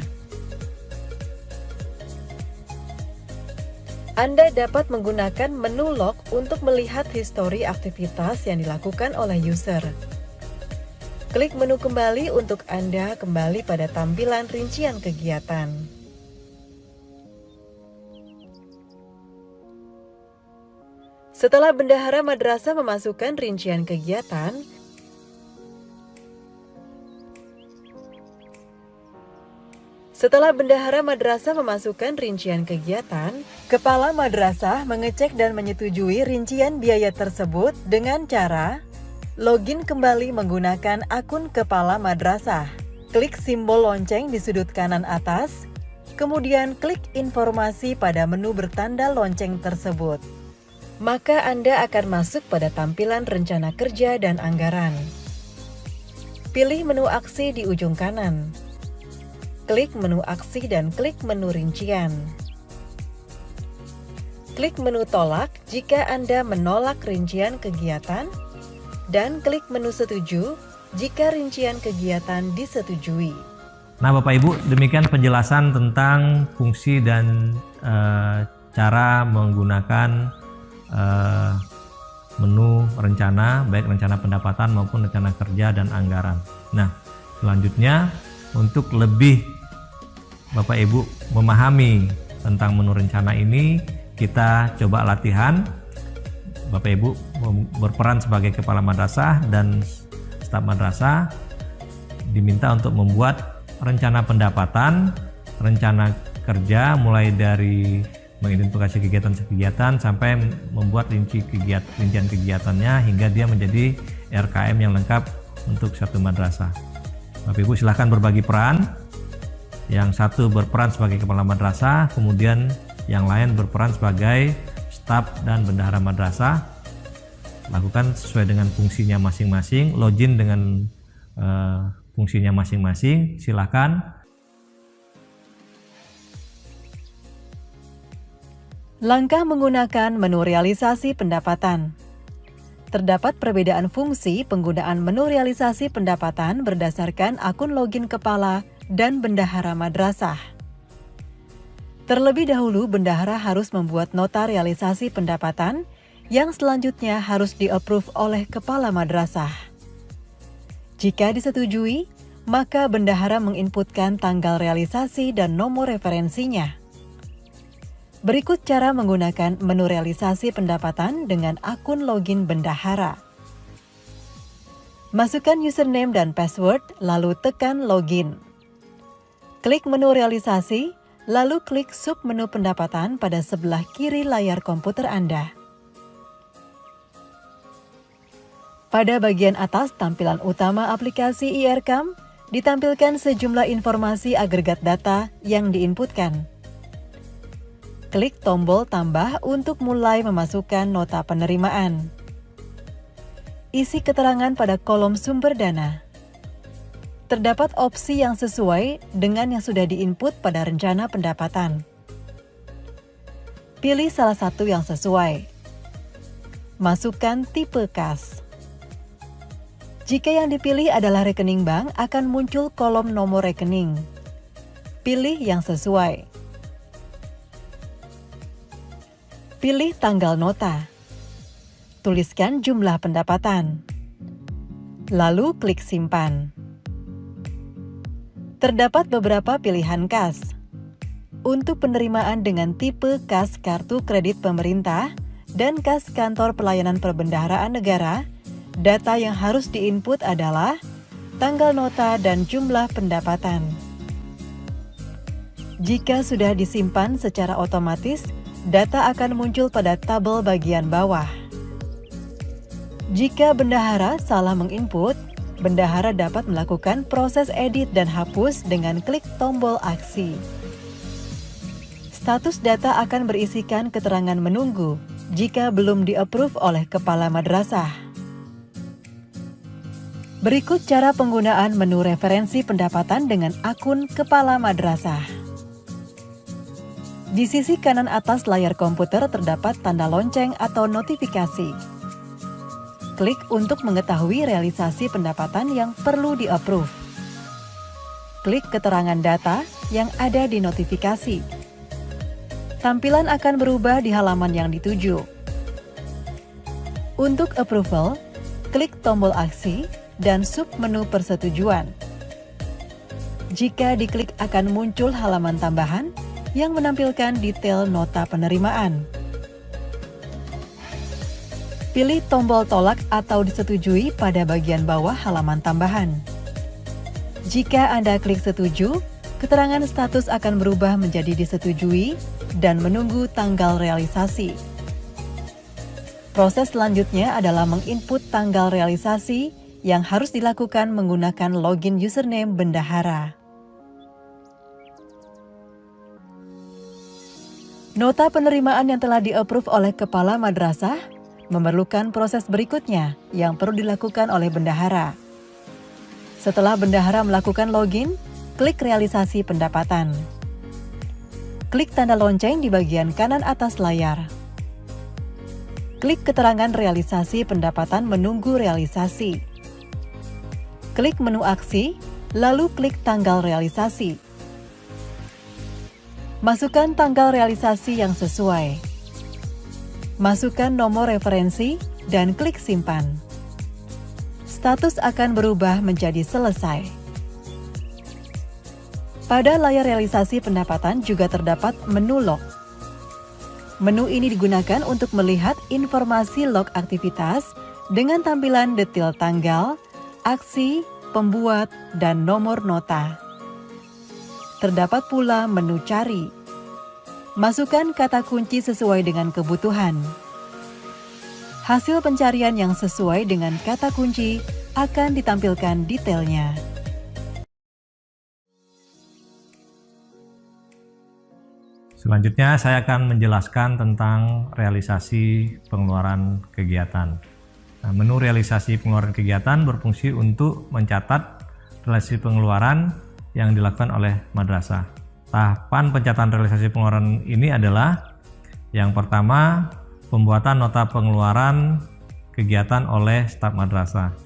Anda dapat menggunakan menu log untuk melihat histori aktivitas yang dilakukan oleh user. Klik menu kembali untuk Anda kembali pada tampilan rincian kegiatan. Setelah bendahara madrasah memasukkan rincian kegiatan, kepala madrasah mengecek dan menyetujui rincian biaya tersebut dengan cara login kembali menggunakan akun kepala madrasah. Klik simbol lonceng di sudut kanan atas, kemudian klik informasi pada menu bertanda lonceng tersebut. Maka Anda akan masuk pada tampilan rencana kerja dan anggaran. Pilih menu aksi di ujung kanan. Klik menu aksi dan klik menu rincian. Klik menu tolak jika Anda menolak rincian kegiatan, dan klik menu setuju jika rincian kegiatan disetujui. Nah Bapak Ibu, demikian penjelasan tentang fungsi dan cara menggunakan menu rencana, baik rencana pendapatan maupun rencana kerja dan anggaran. Nah, selanjutnya untuk lebih Bapak Ibu memahami tentang menu rencana ini, kita coba latihan. Bapak Ibu berperan sebagai kepala madrasah dan staf madrasah diminta untuk membuat rencana pendapatan, rencana kerja mulai dari mengidentifikasi kegiatan-kegiatan sampai membuat rincian kegiatannya hingga dia menjadi RKM yang lengkap untuk satu madrasah. Bapak Ibu silahkan berbagi peran. Yang satu berperan sebagai kepala madrasah, kemudian yang lain berperan sebagai staf dan bendahara madrasah. Lakukan sesuai dengan fungsinya masing-masing, login dengan fungsinya masing-masing. Silakan. Langkah menggunakan menu realisasi pendapatan. Terdapat perbedaan fungsi penggunaan menu realisasi pendapatan berdasarkan akun login kepala dan bendahara madrasah. Terlebih dahulu, bendahara harus membuat nota realisasi pendapatan yang selanjutnya harus di-approve oleh kepala madrasah. Jika disetujui, maka bendahara menginputkan tanggal realisasi dan nomor referensinya. Berikut cara menggunakan menu realisasi pendapatan dengan akun login bendahara. Masukkan username dan password, lalu tekan login. Klik menu realisasi, lalu klik submenu pendapatan pada sebelah kiri layar komputer Anda. Pada bagian atas tampilan utama aplikasi IRCAM, ditampilkan sejumlah informasi agregat data yang diinputkan. Klik tombol tambah untuk mulai memasukkan nota penerimaan. Isi keterangan pada kolom sumber dana. Terdapat opsi yang sesuai dengan yang sudah diinput pada rencana pendapatan. Pilih salah satu yang sesuai. Masukkan tipe kas. Jika yang dipilih adalah rekening bank, akan muncul kolom nomor rekening. Pilih yang sesuai. Pilih tanggal nota. Tuliskan jumlah pendapatan. lalu klik simpan. Terdapat beberapa pilihan kas. Untuk penerimaan dengan tipe kas kartu kredit pemerintah dan kas kantor pelayanan perbendaharaan negara, data yang harus diinput adalah tanggal nota dan jumlah pendapatan. Jika sudah disimpan secara otomatis, data akan muncul pada tabel bagian bawah. Jika bendahara salah menginput, bendahara dapat melakukan proses edit dan hapus dengan klik tombol aksi. Status data akan berisikan keterangan menunggu jika belum di-approve oleh kepala madrasah. Berikut cara penggunaan menu referensi pendapatan dengan akun kepala madrasah. Di sisi kanan atas layar komputer terdapat tanda lonceng atau notifikasi. Klik untuk mengetahui realisasi pendapatan yang perlu di-approve. Klik keterangan data yang ada di notifikasi. Tampilan akan berubah di halaman yang dituju. Untuk approval, klik tombol aksi dan submenu persetujuan. Jika diklik akan muncul halaman tambahan yang menampilkan detail nota penerimaan. Pilih tombol tolak atau disetujui pada bagian bawah halaman tambahan. Jika Anda klik setuju, keterangan status akan berubah menjadi disetujui dan menunggu tanggal realisasi. Proses selanjutnya adalah menginput tanggal realisasi yang harus dilakukan menggunakan login username bendahara. Nota penerimaan yang telah di-approve oleh kepala madrasah memerlukan proses berikutnya yang perlu dilakukan oleh bendahara. Setelah bendahara melakukan login, klik realisasi pendapatan. Klik tanda lonceng di bagian kanan atas layar. Klik keterangan realisasi pendapatan menunggu realisasi. Klik menu aksi, lalu klik tanggal realisasi. Masukkan tanggal realisasi yang sesuai. Masukkan nomor referensi dan klik simpan. Status akan berubah menjadi selesai. Pada layar realisasi pendapatan juga terdapat menu log. Menu ini digunakan untuk melihat informasi log aktivitas dengan tampilan detail tanggal, aksi, pembuat, dan nomor nota. Terdapat pula menu cari. Masukkan kata kunci sesuai dengan kebutuhan. Hasil pencarian yang sesuai dengan kata kunci akan ditampilkan detailnya. Selanjutnya saya akan menjelaskan tentang realisasi pengeluaran kegiatan. Nah, menu realisasi pengeluaran kegiatan berfungsi untuk mencatat realisasi pengeluaran yang dilakukan oleh madrasah. Tahapan pencatatan realisasi pengeluaran ini adalah yang pertama, pembuatan nota pengeluaran kegiatan oleh staf madrasah.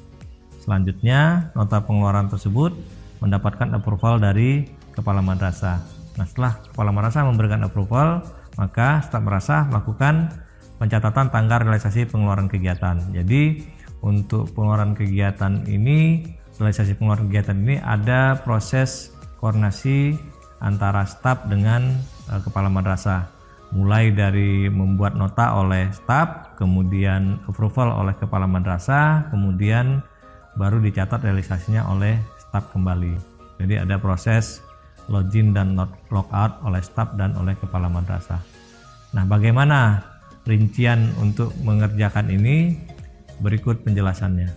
Selanjutnya, nota pengeluaran tersebut mendapatkan approval dari kepala madrasah. Nah, setelah kepala madrasah memberikan approval, maka staf madrasah melakukan pencatatan tanggal realisasi pengeluaran kegiatan. Jadi, untuk pengeluaran kegiatan ini, realisasi pengeluaran kegiatan ini ada proses koordinasi antara staf dengan kepala madrasah. Mulai dari membuat nota oleh staf, kemudian approval oleh kepala madrasah, kemudian baru dicatat realisasinya oleh staf kembali. Jadi ada proses login dan logout oleh staf dan oleh kepala madrasah. Nah, bagaimana rincian untuk mengerjakan ini? Berikut penjelasannya.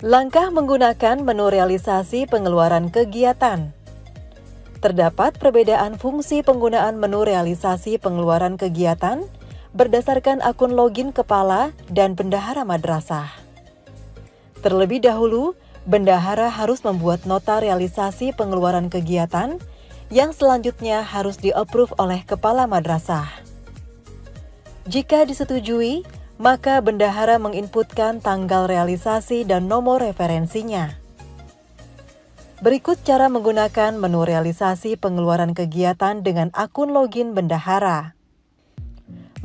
Langkah menggunakan menu realisasi pengeluaran kegiatan. Terdapat perbedaan fungsi penggunaan menu realisasi pengeluaran kegiatan berdasarkan akun login kepala dan bendahara madrasah. Terlebih dahulu, bendahara harus membuat nota realisasi pengeluaran kegiatan yang selanjutnya harus di-approve oleh kepala madrasah. Jika disetujui, maka bendahara menginputkan tanggal realisasi dan nomor referensinya. Berikut cara menggunakan menu realisasi pengeluaran kegiatan dengan akun login bendahara.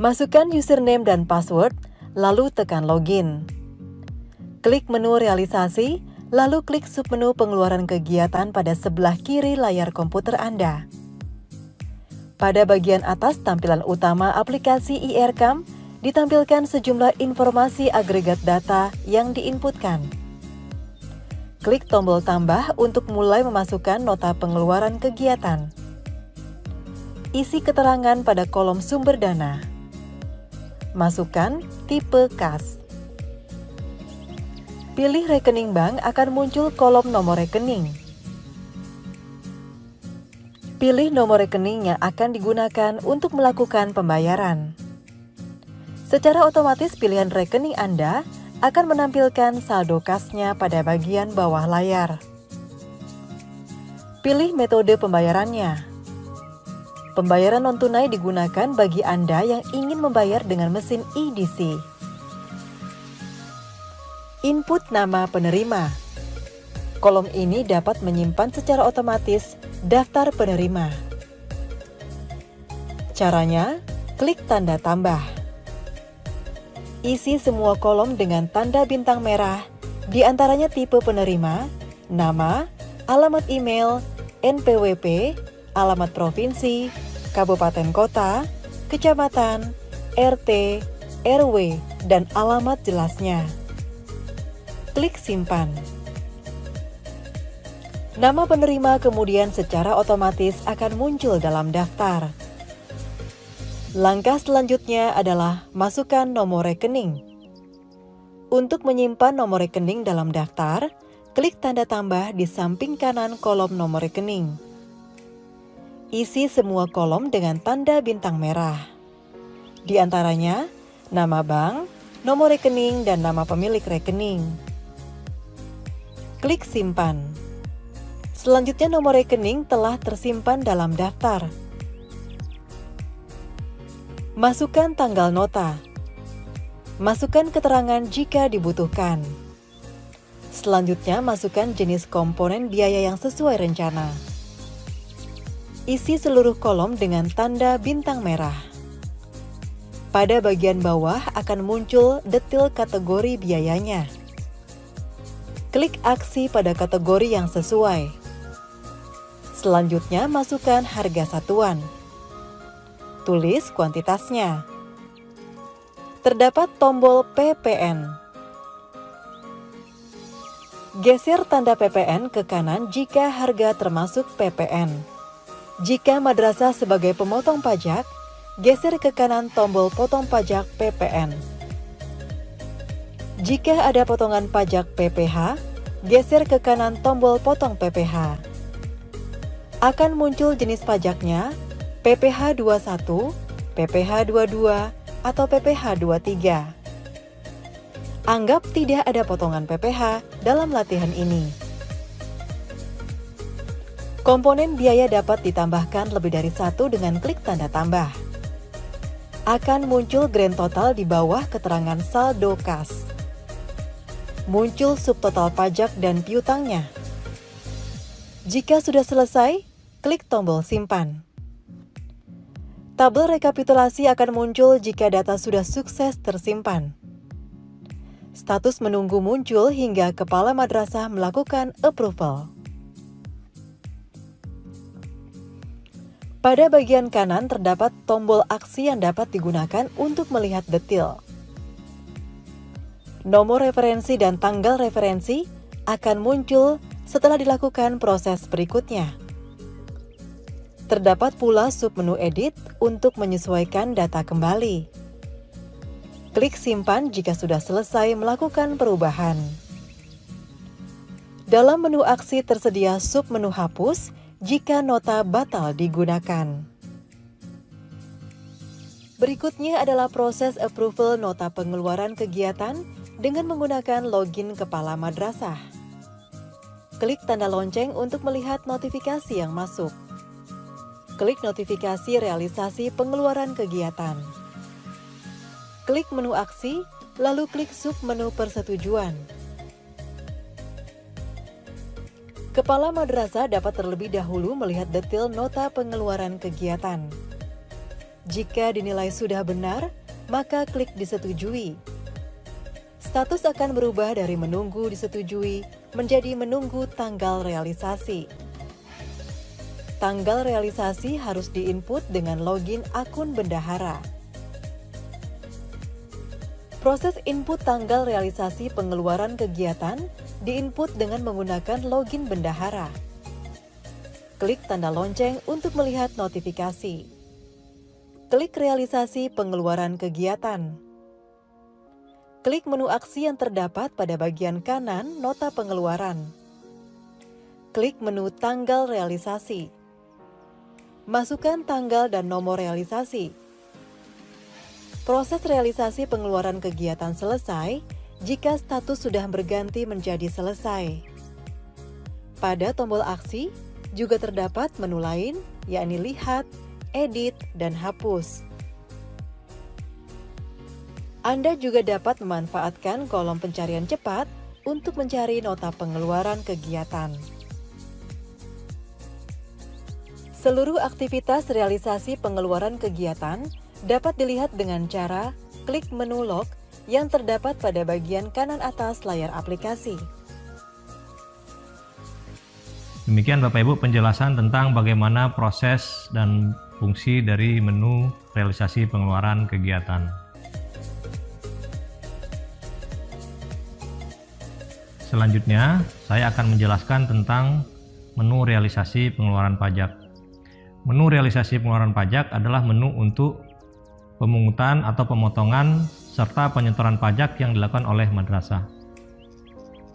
Masukkan username dan password, lalu tekan login. Klik menu realisasi, lalu klik submenu pengeluaran kegiatan pada sebelah kiri layar komputer Anda. Pada bagian atas tampilan utama aplikasi IRCAM, ditampilkan sejumlah informasi agregat data yang diinputkan. Klik tombol tambah untuk mulai memasukkan nota pengeluaran kegiatan. Isi keterangan pada kolom sumber dana. Masukkan tipe kas. Pilih rekening bank akan muncul kolom nomor rekening. Pilih nomor rekening yang akan digunakan untuk melakukan pembayaran. Secara otomatis pilihan rekening Anda akan menampilkan saldo kasnya pada bagian bawah layar. Pilih metode pembayarannya. Pembayaran non-tunai digunakan bagi Anda yang ingin membayar dengan mesin EDC. Input nama penerima. Kolom ini dapat menyimpan secara otomatis daftar penerima. Caranya, klik tanda tambah. Isi semua kolom dengan tanda bintang merah, di antaranya tipe penerima, nama, alamat email, NPWP, alamat provinsi, kabupaten kota, kecamatan, RT, RW, dan alamat jelasnya. Klik simpan. Nama penerima kemudian secara otomatis akan muncul dalam daftar. Langkah selanjutnya adalah masukkan nomor rekening. Untuk menyimpan nomor rekening dalam daftar, klik tanda tambah di samping kanan kolom nomor rekening. Isi semua kolom dengan tanda bintang merah. Di antaranya, nama bank, nomor rekening, dan nama pemilik rekening. Klik simpan. Selanjutnya nomor rekening telah tersimpan dalam daftar. Masukkan tanggal nota. Masukkan keterangan jika dibutuhkan. Selanjutnya masukkan jenis komponen biaya yang sesuai rencana. Isi seluruh kolom dengan tanda bintang merah. Pada bagian bawah akan muncul detail kategori biayanya. Klik aksi pada kategori yang sesuai. Selanjutnya masukkan harga satuan. Tulis kuantitasnya. Terdapat tombol PPN. Geser tanda PPN ke kanan jika harga termasuk PPN. Jika madrasah sebagai pemotong pajak, geser ke kanan tombol potong pajak PPN. Jika ada potongan pajak PPH, geser ke kanan tombol potong PPH. Akan muncul jenis pajaknya, PPH 21, PPH 22, atau PPH 23. Anggap tidak ada potongan PPH dalam latihan ini. Komponen biaya dapat ditambahkan lebih dari satu dengan klik tanda tambah. Akan muncul grand total di bawah keterangan saldo kas. Muncul subtotal pajak dan piutangnya. Jika sudah selesai, klik tombol simpan. Tabel rekapitulasi akan muncul jika data sudah sukses tersimpan. Status menunggu muncul hingga kepala madrasah melakukan approval. Pada bagian kanan terdapat tombol aksi yang dapat digunakan untuk melihat detail. Nomor referensi dan tanggal referensi akan muncul setelah dilakukan proses berikutnya. Terdapat pula submenu edit untuk menyesuaikan data kembali. Klik simpan jika sudah selesai melakukan perubahan. Dalam menu aksi tersedia submenu hapus jika nota batal digunakan. Berikutnya adalah proses approval nota pengeluaran kegiatan dengan menggunakan login kepala madrasah. Klik tanda lonceng untuk melihat notifikasi yang masuk. Klik notifikasi realisasi pengeluaran kegiatan. Klik menu aksi, lalu klik submenu persetujuan. Kepala madrasah dapat terlebih dahulu melihat detail nota pengeluaran kegiatan. Jika dinilai sudah benar, maka klik disetujui. status akan berubah dari menunggu disetujui menjadi menunggu tanggal realisasi. Tanggal realisasi harus diinput dengan login akun bendahara. Proses input tanggal realisasi pengeluaran kegiatan diinput dengan menggunakan login bendahara. Klik tanda lonceng untuk melihat notifikasi. Klik realisasi pengeluaran kegiatan. Klik menu aksi yang terdapat pada bagian kanan nota pengeluaran. Klik menu tanggal realisasi. Masukkan tanggal dan nomor realisasi. Proses realisasi pengeluaran kegiatan selesai jika status sudah berganti menjadi selesai. Pada tombol aksi juga terdapat menu lain, yakni lihat, edit, dan hapus. Anda juga dapat memanfaatkan kolom pencarian cepat untuk mencari nota pengeluaran kegiatan. Seluruh aktivitas realisasi pengeluaran kegiatan dapat dilihat dengan cara klik menu log yang terdapat pada bagian kanan atas layar aplikasi. Demikian Bapak Ibu penjelasan tentang bagaimana proses dan fungsi dari menu realisasi pengeluaran kegiatan. Selanjutnya, saya akan menjelaskan tentang menu realisasi pengeluaran pajak. Menu realisasi pengeluaran pajak adalah menu untuk pemungutan atau pemotongan serta penyetoran pajak yang dilakukan oleh madrasah.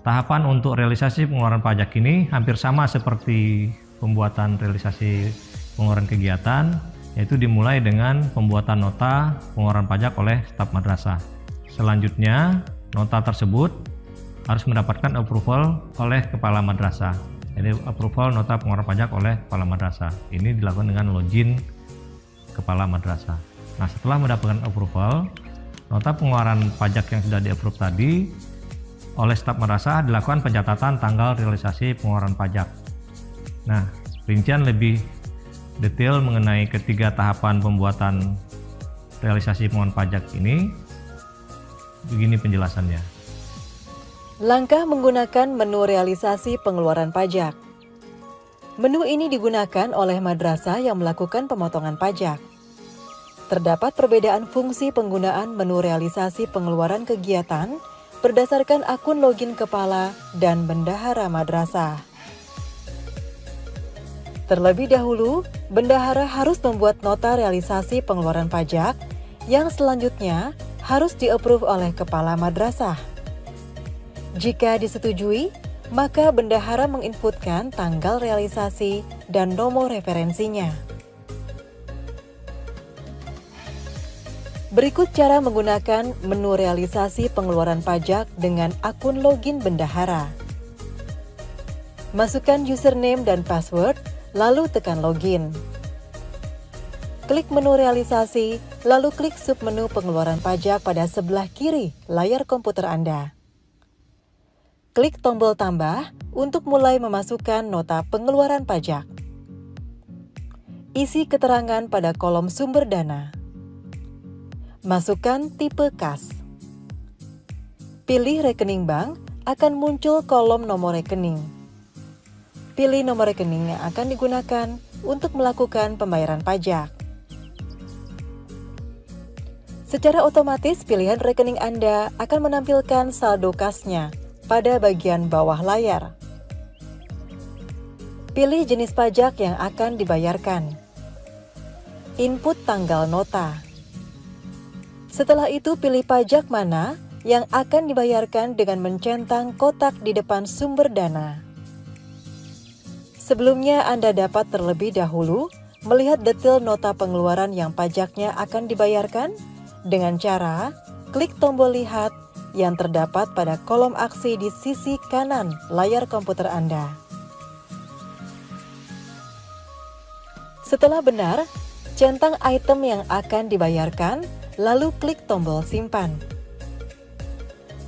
Tahapan untuk realisasi pengeluaran pajak ini hampir sama seperti pembuatan realisasi pengeluaran kegiatan, yaitu dimulai dengan pembuatan nota pengeluaran pajak oleh staf madrasah. Selanjutnya, nota tersebut harus mendapatkan approval oleh kepala madrasah. Jadi approval nota pengeluaran pajak oleh kepala madrasah. Ini dilakukan dengan login kepala madrasah. Nah, setelah mendapatkan approval, nota pengeluaran pajak yang sudah di-approve tadi oleh staf madrasah dilakukan pencatatan tanggal realisasi pengeluaran pajak. Nah, rincian lebih detail mengenai ketiga tahapan pembuatan realisasi pengeluaran pajak ini, begini penjelasannya. Langkah menggunakan menu realisasi pengeluaran pajak. Menu ini digunakan oleh madrasah yang melakukan pemotongan pajak. Terdapat perbedaan fungsi penggunaan menu realisasi pengeluaran kegiatan berdasarkan akun login kepala dan bendahara madrasah. Terlebih dahulu, bendahara harus membuat nota realisasi pengeluaran pajak yang selanjutnya harus di-approve oleh kepala madrasah. Jika disetujui, maka bendahara menginputkan tanggal realisasi dan nomor referensinya. Berikut cara menggunakan menu realisasi pengeluaran pajak dengan akun login bendahara. Masukkan username dan password, lalu tekan login. Klik menu realisasi, lalu klik submenu pengeluaran pajak pada sebelah kiri layar komputer Anda. Klik tombol tambah untuk mulai memasukkan nota pengeluaran pajak. Isi keterangan pada kolom sumber dana. Masukkan tipe kas. Pilih rekening bank, akan muncul kolom nomor rekening. Pilih nomor rekening yang akan digunakan untuk melakukan pembayaran pajak. Secara otomatis pilihan rekening Anda akan menampilkan saldo kasnya pada bagian bawah layar. Pilih jenis pajak yang akan dibayarkan. Input tanggal nota. Setelah itu pilih pajak mana yang akan dibayarkan dengan mencentang kotak di depan sumber dana. Sebelumnya Anda dapat terlebih dahulu melihat detail nota pengeluaran yang pajaknya akan dibayarkan dengan cara klik tombol lihat yang terdapat pada kolom aksi di sisi kanan layar komputer Anda. Setelah benar, centang item yang akan dibayarkan, lalu klik tombol simpan.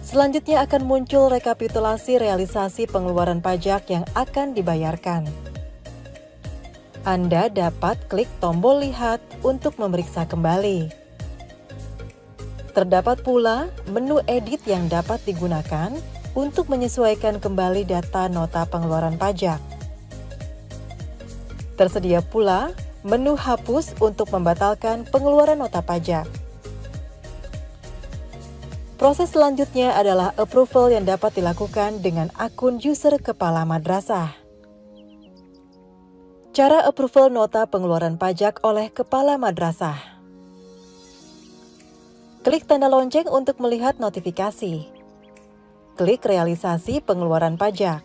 Selanjutnya akan muncul rekapitulasi realisasi pengeluaran pajak yang akan dibayarkan. Anda dapat klik tombol lihat untuk memeriksa kembali. Terdapat pula menu edit yang dapat digunakan untuk menyesuaikan kembali data nota pengeluaran pajak. Tersedia pula menu hapus untuk membatalkan pengeluaran nota pajak. Proses selanjutnya adalah approval yang dapat dilakukan dengan akun user kepala madrasah. Cara approval nota pengeluaran pajak oleh kepala madrasah. Klik tanda lonceng untuk melihat notifikasi. Klik realisasi pengeluaran pajak.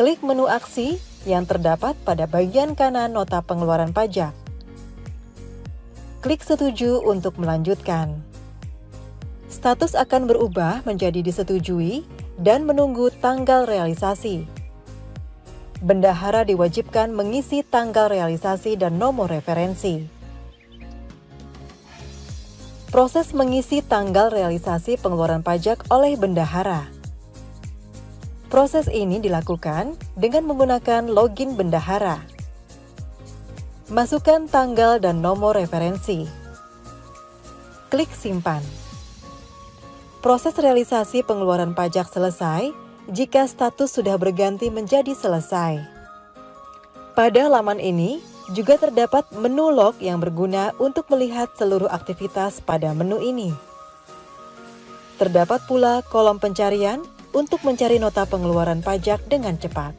Klik menu aksi yang terdapat pada bagian kanan nota pengeluaran pajak. Klik setuju untuk melanjutkan. Status akan berubah menjadi disetujui dan menunggu tanggal realisasi. Bendahara diwajibkan mengisi tanggal realisasi dan nomor referensi. Proses mengisi tanggal realisasi pengeluaran pajak oleh bendahara. Proses ini dilakukan dengan menggunakan login bendahara. Masukkan tanggal dan nomor referensi. Klik simpan. Proses realisasi pengeluaran pajak selesai jika status sudah berganti menjadi selesai. Pada laman ini, juga terdapat menu log yang berguna untuk melihat seluruh aktivitas pada menu ini. Terdapat pula kolom pencarian untuk mencari nota pengeluaran pajak dengan cepat.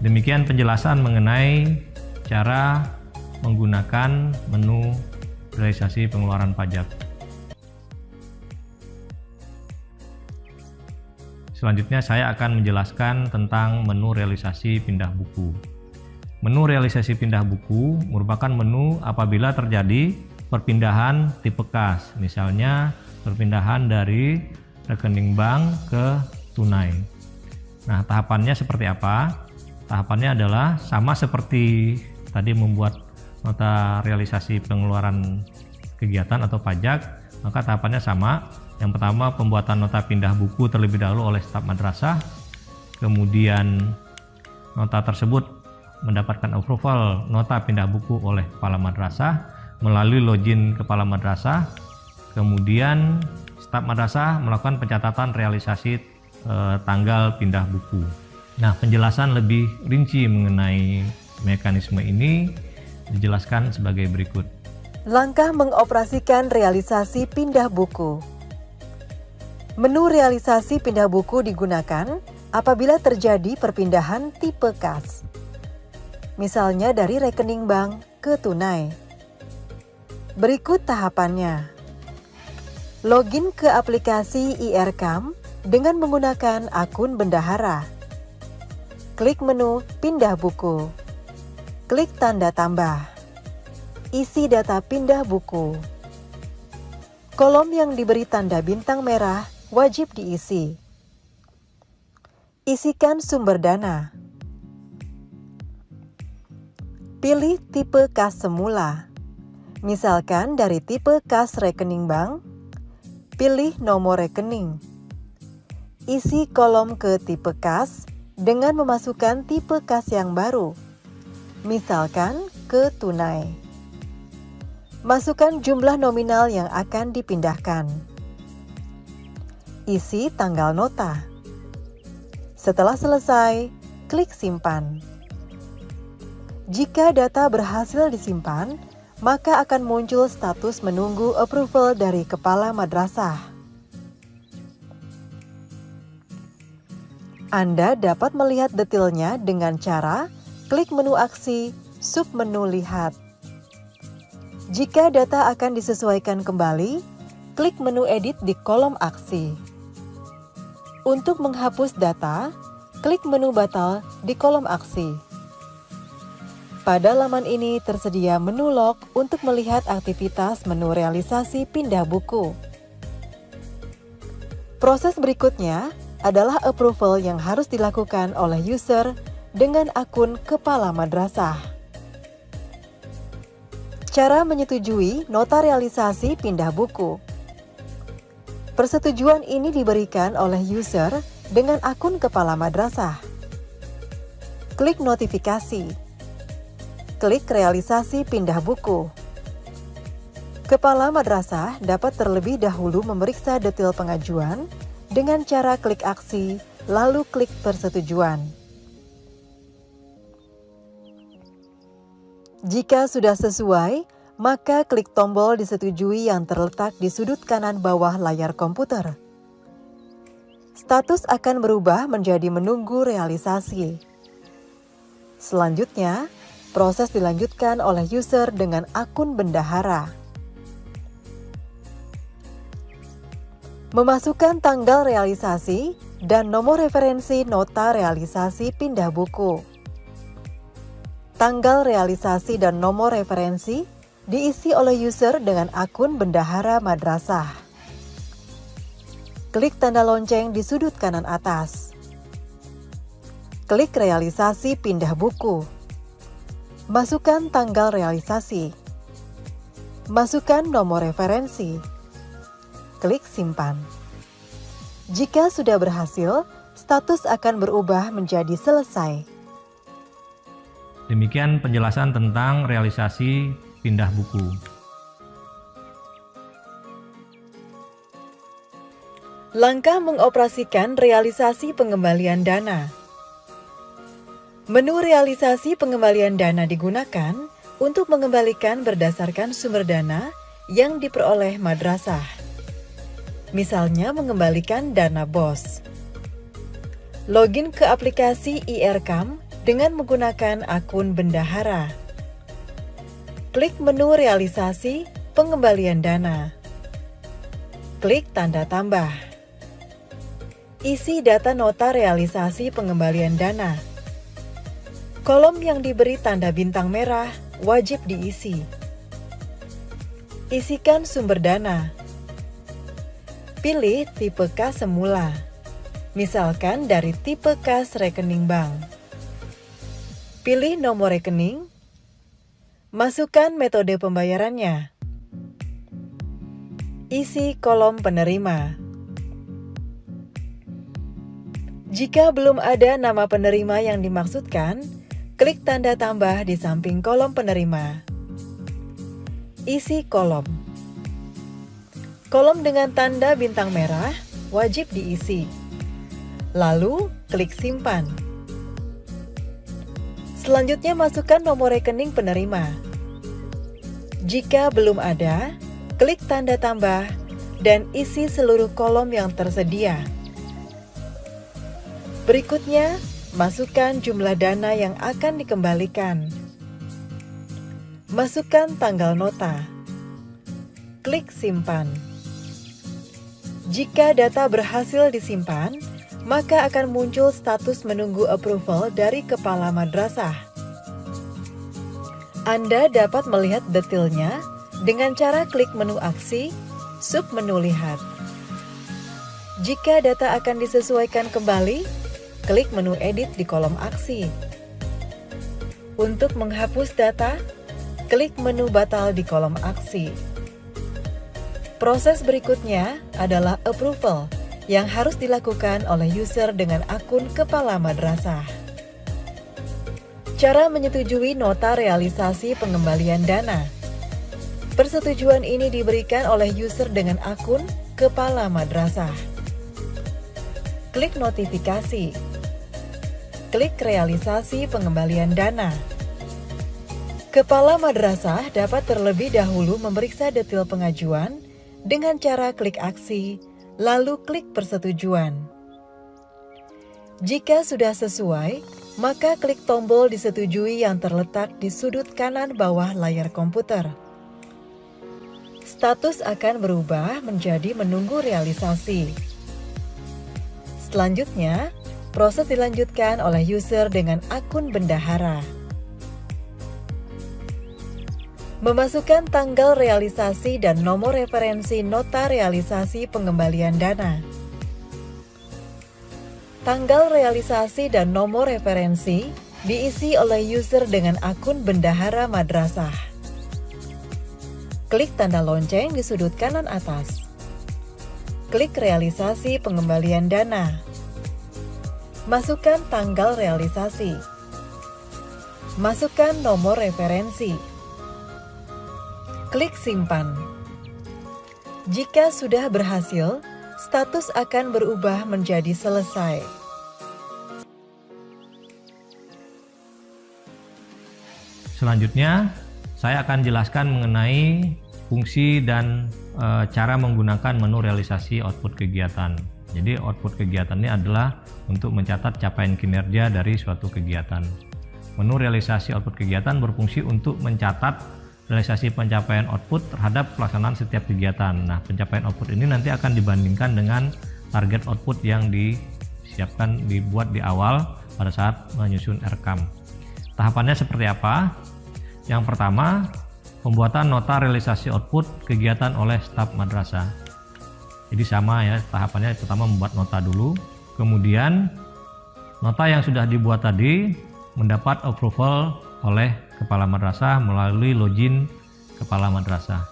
Demikian penjelasan mengenai cara menggunakan menu realisasi pengeluaran pajak. Selanjutnya saya akan menjelaskan tentang menu realisasi pindah buku. Menu realisasi pindah buku merupakan menu apabila terjadi perpindahan tipe kas, misalnya perpindahan dari rekening bank ke tunai. Nah, tahapannya seperti apa? Tahapannya adalah sama seperti tadi membuat nota realisasi pengeluaran kegiatan atau pajak, maka tahapannya sama. Yang pertama, pembuatan nota pindah buku terlebih dahulu oleh staf madrasah, kemudian nota tersebut mendapatkan approval nota pindah buku oleh kepala madrasah melalui login kepala madrasah, kemudian staf madrasah melakukan pencatatan realisasi tanggal pindah buku. Nah, penjelasan lebih rinci mengenai mekanisme ini dijelaskan sebagai berikut. Langkah mengoperasikan realisasi pindah buku. Menu realisasi pindah buku digunakan apabila terjadi perpindahan tipe kas. Misalnya dari rekening bank ke tunai. Berikut tahapannya. Login ke aplikasi IRCAM dengan menggunakan akun bendahara. Klik menu pindah buku. Klik tanda tambah. Isi data pindah buku. Kolom yang diberi tanda bintang merah wajib diisi. Isikan sumber dana. Pilih tipe kas semula. Misalkan dari tipe kas rekening bank, pilih nomor rekening. Isi kolom ke tipe kas dengan memasukkan tipe kas yang baru. Misalkan ke tunai. Masukkan jumlah nominal yang akan dipindahkan. Isi tanggal nota. Setelah selesai, klik simpan. Jika data berhasil disimpan, maka akan muncul status menunggu approval dari kepala madrasah. Anda dapat melihat detailnya dengan cara klik menu aksi, submenu lihat. Jika data akan disesuaikan kembali, klik menu edit di kolom aksi. Untuk menghapus data, klik menu batal di kolom aksi. Pada laman ini tersedia menu log untuk melihat aktivitas menu realisasi pindah buku. Proses berikutnya adalah approval yang harus dilakukan oleh user dengan akun kepala madrasah. Cara menyetujui nota realisasi pindah buku. Persetujuan ini diberikan oleh user dengan akun kepala madrasah. Klik notifikasi. Klik realisasi pindah buku. Kepala madrasah dapat terlebih dahulu memeriksa detail pengajuan dengan cara klik aksi, lalu klik persetujuan. Jika sudah sesuai, maka klik tombol disetujui yang terletak di sudut kanan bawah layar komputer. Status akan berubah menjadi menunggu realisasi. Selanjutnya, proses dilanjutkan oleh user dengan akun bendahara. Memasukkan tanggal realisasi dan nomor referensi nota realisasi pindah buku. Tanggal realisasi dan nomor referensi diisi oleh user dengan akun bendahara madrasah. Klik tanda lonceng di sudut kanan atas. Klik realisasi pindah buku. Masukkan tanggal realisasi. Masukkan nomor referensi. Klik simpan. Jika sudah berhasil, status akan berubah menjadi selesai. Demikian penjelasan tentang realisasi pindah buku. Langkah mengoperasikan realisasi pengembalian dana. Menu realisasi pengembalian dana digunakan untuk mengembalikan berdasarkan sumber dana yang diperoleh madrasah. Misalnya mengembalikan dana BOS. Login ke aplikasi IRCAM dengan menggunakan akun bendahara. Klik menu realisasi pengembalian dana. Klik tanda tambah. Isi data nota realisasi pengembalian dana. Kolom yang diberi tanda bintang merah wajib diisi. Isikan sumber dana. Pilih tipe kas semula, misalkan dari tipe kas rekening bank. Pilih nomor rekening, masukkan metode pembayarannya. Isi kolom penerima. Jika belum ada nama penerima yang dimaksudkan, klik tanda tambah di samping kolom penerima. Isi kolom. Kolom dengan tanda bintang merah wajib diisi. Lalu, klik simpan. Selanjutnya masukkan nomor rekening penerima. Jika belum ada, klik tanda tambah dan isi seluruh kolom yang tersedia. Berikutnya, masukkan jumlah dana yang akan dikembalikan. Masukkan tanggal nota. Klik simpan. Jika data berhasil disimpan, maka akan muncul status menunggu approval dari kepala madrasah. Anda dapat melihat detailnya dengan cara klik menu aksi, sub menu lihat. Jika data akan disesuaikan kembali, klik menu edit di kolom aksi. Untuk menghapus data, klik menu batal di kolom aksi. Proses berikutnya adalah approval yang harus dilakukan oleh user dengan akun kepala madrasah. Cara menyetujui nota realisasi pengembalian dana. Persetujuan ini diberikan oleh user dengan akun kepala madrasah. Klik notifikasi. Klik realisasi pengembalian dana. Kepala madrasah dapat terlebih dahulu memeriksa detail pengajuan dengan cara klik aksi, lalu klik persetujuan. Jika sudah sesuai, maka klik tombol disetujui yang terletak di sudut kanan bawah layar komputer. Status akan berubah menjadi menunggu realisasi. Selanjutnya, proses dilanjutkan oleh user dengan akun bendahara. Memasukkan tanggal realisasi dan nomor referensi nota realisasi pengembalian dana. Tanggal realisasi dan nomor referensi diisi oleh user dengan akun bendahara madrasah. Klik tanda lonceng di sudut kanan atas. Klik realisasi pengembalian dana. Masukkan tanggal realisasi. Masukkan nomor referensi. Klik simpan. Jika sudah berhasil, status akan berubah menjadi selesai. Selanjutnya, saya akan jelaskan mengenai fungsi dan cara menggunakan menu realisasi output kegiatan. Jadi output kegiatan ini adalah untuk mencatat capaian kinerja dari suatu kegiatan. Menu realisasi output kegiatan berfungsi untuk mencatat realisasi pencapaian output terhadap pelaksanaan setiap kegiatan. Nah, pencapaian output ini nanti akan dibandingkan dengan target output yang dibuat di awal pada saat menyusun RKAM. Tahapannya seperti apa? Yang pertama, pembuatan nota realisasi output kegiatan oleh staf madrasah. Jadi sama ya, tahapannya pertama membuat nota dulu, kemudian nota yang sudah dibuat tadi mendapat approval oleh kepala madrasah melalui login kepala madrasah.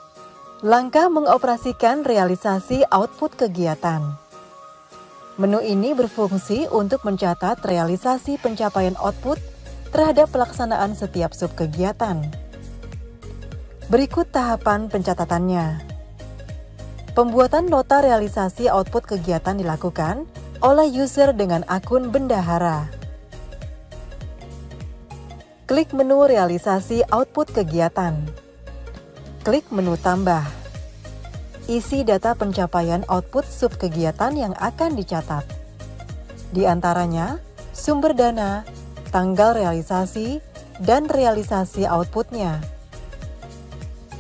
Langkah mengoperasikan realisasi output kegiatan. Menu ini berfungsi untuk mencatat realisasi pencapaian output terhadap pelaksanaan setiap subkegiatan. Berikut tahapan pencatatannya. Pembuatan nota realisasi output kegiatan dilakukan oleh user dengan akun bendahara. Klik menu realisasi output kegiatan. Klik menu tambah. Isi data pencapaian output subkegiatan yang akan dicatat. Di antaranya, sumber dana, tanggal realisasi, dan realisasi outputnya.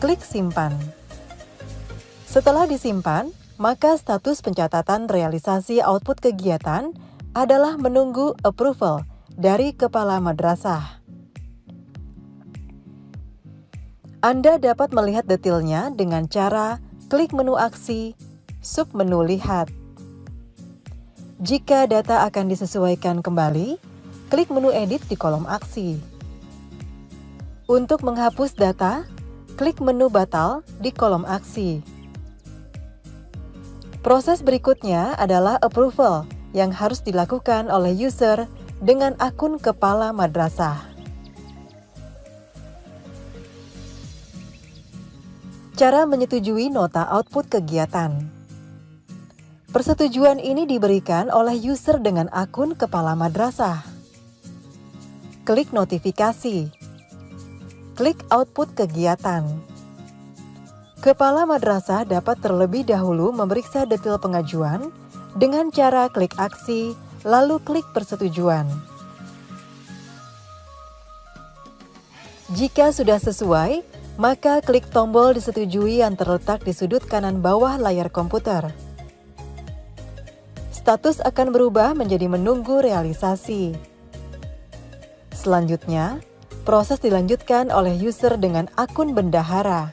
Klik simpan. Setelah disimpan, maka status pencatatan realisasi output kegiatan adalah menunggu approval dari kepala madrasah. Anda dapat melihat detailnya dengan cara klik menu aksi, submenu lihat. Jika data akan disesuaikan kembali, klik menu edit di kolom aksi. Untuk menghapus data, klik menu batal di kolom aksi. Proses berikutnya adalah approval yang harus dilakukan oleh user dengan akun kepala madrasah. Cara menyetujui nota output kegiatan. Persetujuan ini diberikan oleh user dengan akun kepala madrasah. Klik notifikasi. Klik output kegiatan. Kepala madrasah dapat terlebih dahulu memeriksa detail pengajuan dengan cara klik aksi, lalu klik persetujuan. Jika sudah sesuai, maka klik tombol disetujui yang terletak di sudut kanan bawah layar komputer. Status akan berubah menjadi menunggu realisasi. Selanjutnya, proses dilanjutkan oleh user dengan akun bendahara.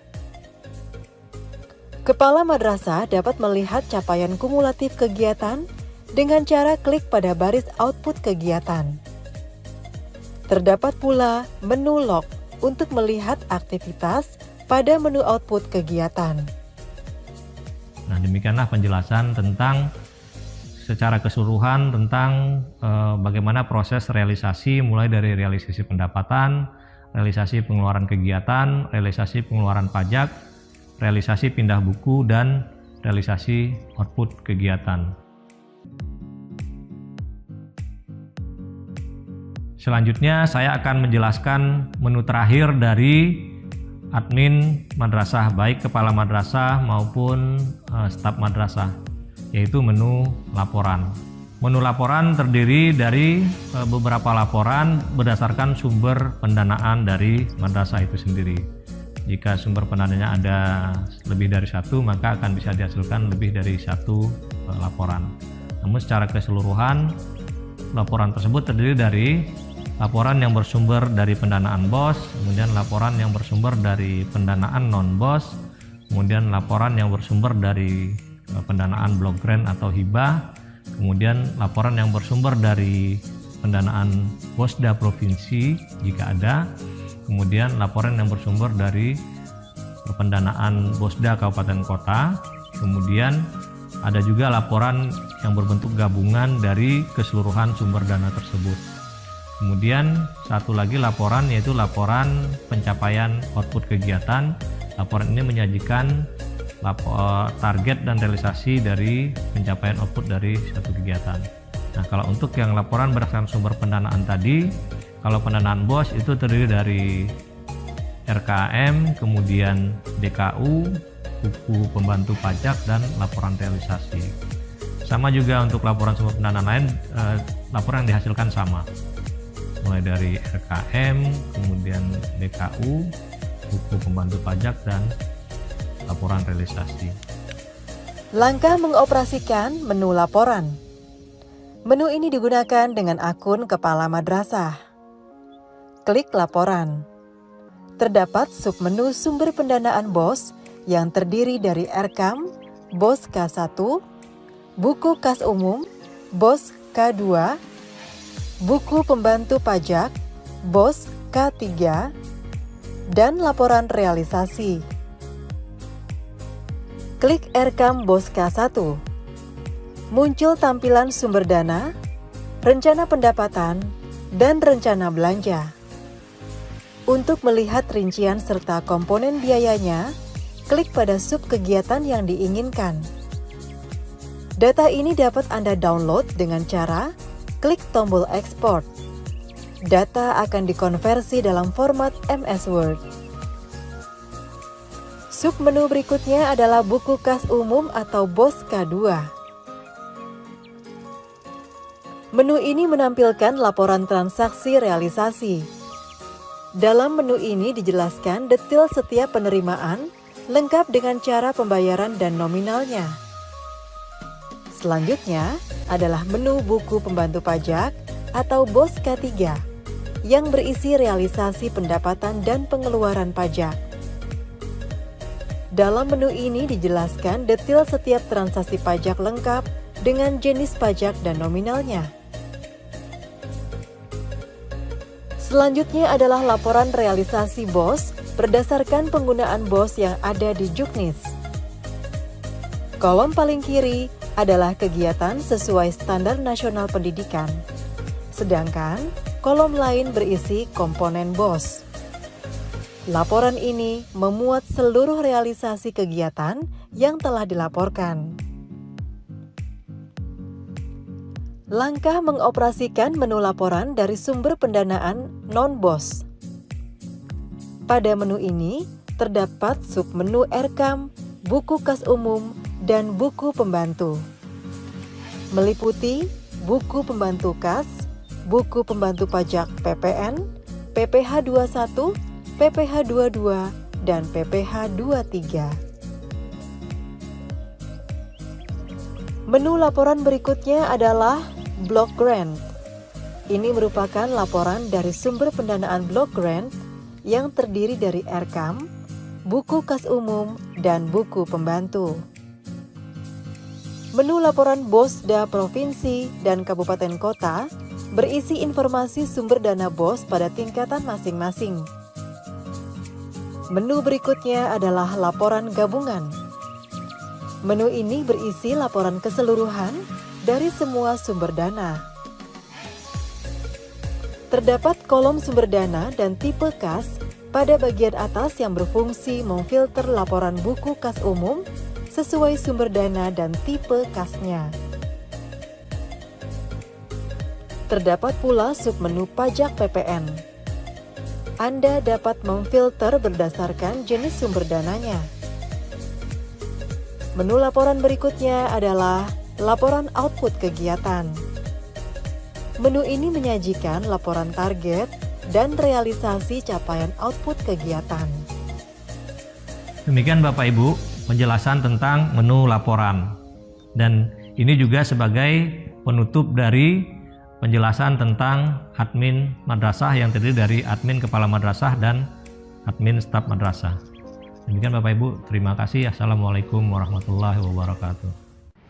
Kepala madrasah dapat melihat capaian kumulatif kegiatan dengan cara klik pada baris output kegiatan. Terdapat pula menu log untuk melihat aktivitas pada menu output kegiatan. Nah, demikianlah penjelasan tentang secara keseluruhan tentang bagaimana proses realisasi, mulai dari realisasi pendapatan, realisasi pengeluaran kegiatan, realisasi pengeluaran pajak, realisasi pindah buku, dan realisasi output kegiatan. Selanjutnya saya akan menjelaskan menu terakhir dari admin madrasah, baik kepala madrasah maupun staf madrasah, yaitu menu laporan. Menu laporan terdiri dari beberapa laporan berdasarkan sumber pendanaan dari madrasah itu sendiri. Jika sumber pendanaannya ada lebih dari satu, maka akan bisa dihasilkan lebih dari satu laporan. Namun secara keseluruhan, laporan tersebut terdiri dari laporan yang bersumber dari pendanaan BOS, kemudian laporan yang bersumber dari pendanaan non-BOS, kemudian laporan yang bersumber dari pendanaan block grant atau hibah, kemudian laporan yang bersumber dari pendanaan Bosda provinsi jika ada, kemudian laporan yang bersumber dari pendanaan Bosda kabupaten kota, kemudian ada juga laporan yang berbentuk gabungan dari keseluruhan sumber dana tersebut. Kemudian satu lagi laporan, yaitu laporan pencapaian output kegiatan. Laporan ini menyajikan target dan realisasi dari pencapaian output dari suatu kegiatan. Nah, kalau untuk yang laporan berdasarkan sumber pendanaan tadi, kalau pendanaan BOS itu terdiri dari RKM, kemudian DKU, buku pembantu pajak, dan laporan realisasi. Sama juga untuk laporan sumber pendanaan lain, laporan yang dihasilkan sama, mulai dari RKM, kemudian DKU, buku pembantu pajak, dan laporan realisasi. Langkah mengoperasikan menu laporan. Menu ini digunakan dengan akun kepala madrasah. Klik laporan. Terdapat submenu sumber pendanaan BOS yang terdiri dari RKAM, BOS K1, buku kas umum, BOS K2, buku pembantu pajak, BOS K3, dan laporan realisasi. Klik RKAM BOS K1. Muncul tampilan sumber dana, rencana pendapatan, dan rencana belanja. Untuk melihat rincian serta komponen biayanya, klik pada sub kegiatan yang diinginkan. Data ini dapat Anda download dengan cara klik tombol ekspor. Data akan dikonversi dalam format MS Word. Submenu berikutnya adalah buku kas umum atau BOS K2. Menu ini menampilkan laporan transaksi realisasi. Dalam menu ini dijelaskan detail setiap penerimaan, lengkap dengan cara pembayaran dan nominalnya. Selanjutnya adalah menu buku pembantu pajak atau BOS K3 yang berisi realisasi pendapatan dan pengeluaran pajak. Dalam menu ini dijelaskan detail setiap transaksi pajak lengkap dengan jenis pajak dan nominalnya. Selanjutnya adalah laporan realisasi BOS berdasarkan penggunaan BOS yang ada di Juknis. Kolom paling kiri adalah kegiatan sesuai standar nasional pendidikan, sedangkan kolom lain berisi komponen BOS. Laporan ini memuat seluruh realisasi kegiatan yang telah dilaporkan. Langkah mengoperasikan menu laporan dari sumber pendanaan non-BOS. Pada menu ini terdapat submenu RKAM, buku kas umum, dan buku pembantu. Meliputi buku pembantu kas, buku pembantu pajak PPN, PPh 21, PPh 22, dan PPh 23. Menu laporan berikutnya adalah Block Grant. Ini merupakan laporan dari sumber pendanaan Block Grant yang terdiri dari RKAM, buku kas umum, dan buku pembantu. Menu laporan BOSDA Provinsi dan Kabupaten Kota berisi informasi sumber dana BOS pada tingkatan masing-masing. Menu berikutnya adalah laporan gabungan. Menu ini berisi laporan keseluruhan dari semua sumber dana. Terdapat kolom sumber dana dan tipe kas pada bagian atas yang berfungsi memfilter laporan buku kas umum sesuai sumber dana dan tipe kasnya. Terdapat pula submenu pajak PPN. Anda dapat memfilter berdasarkan jenis sumber dananya. Menu laporan berikutnya adalah laporan output kegiatan. Menu ini menyajikan laporan target dan realisasi capaian output kegiatan. Demikian Bapak Ibu penjelasan tentang menu laporan. Dan ini juga sebagai penutup dari penjelasan tentang admin madrasah yang terdiri dari admin kepala madrasah dan admin staf madrasah. Demikian Bapak Ibu, terima kasih. Assalamualaikum warahmatullahi wabarakatuh.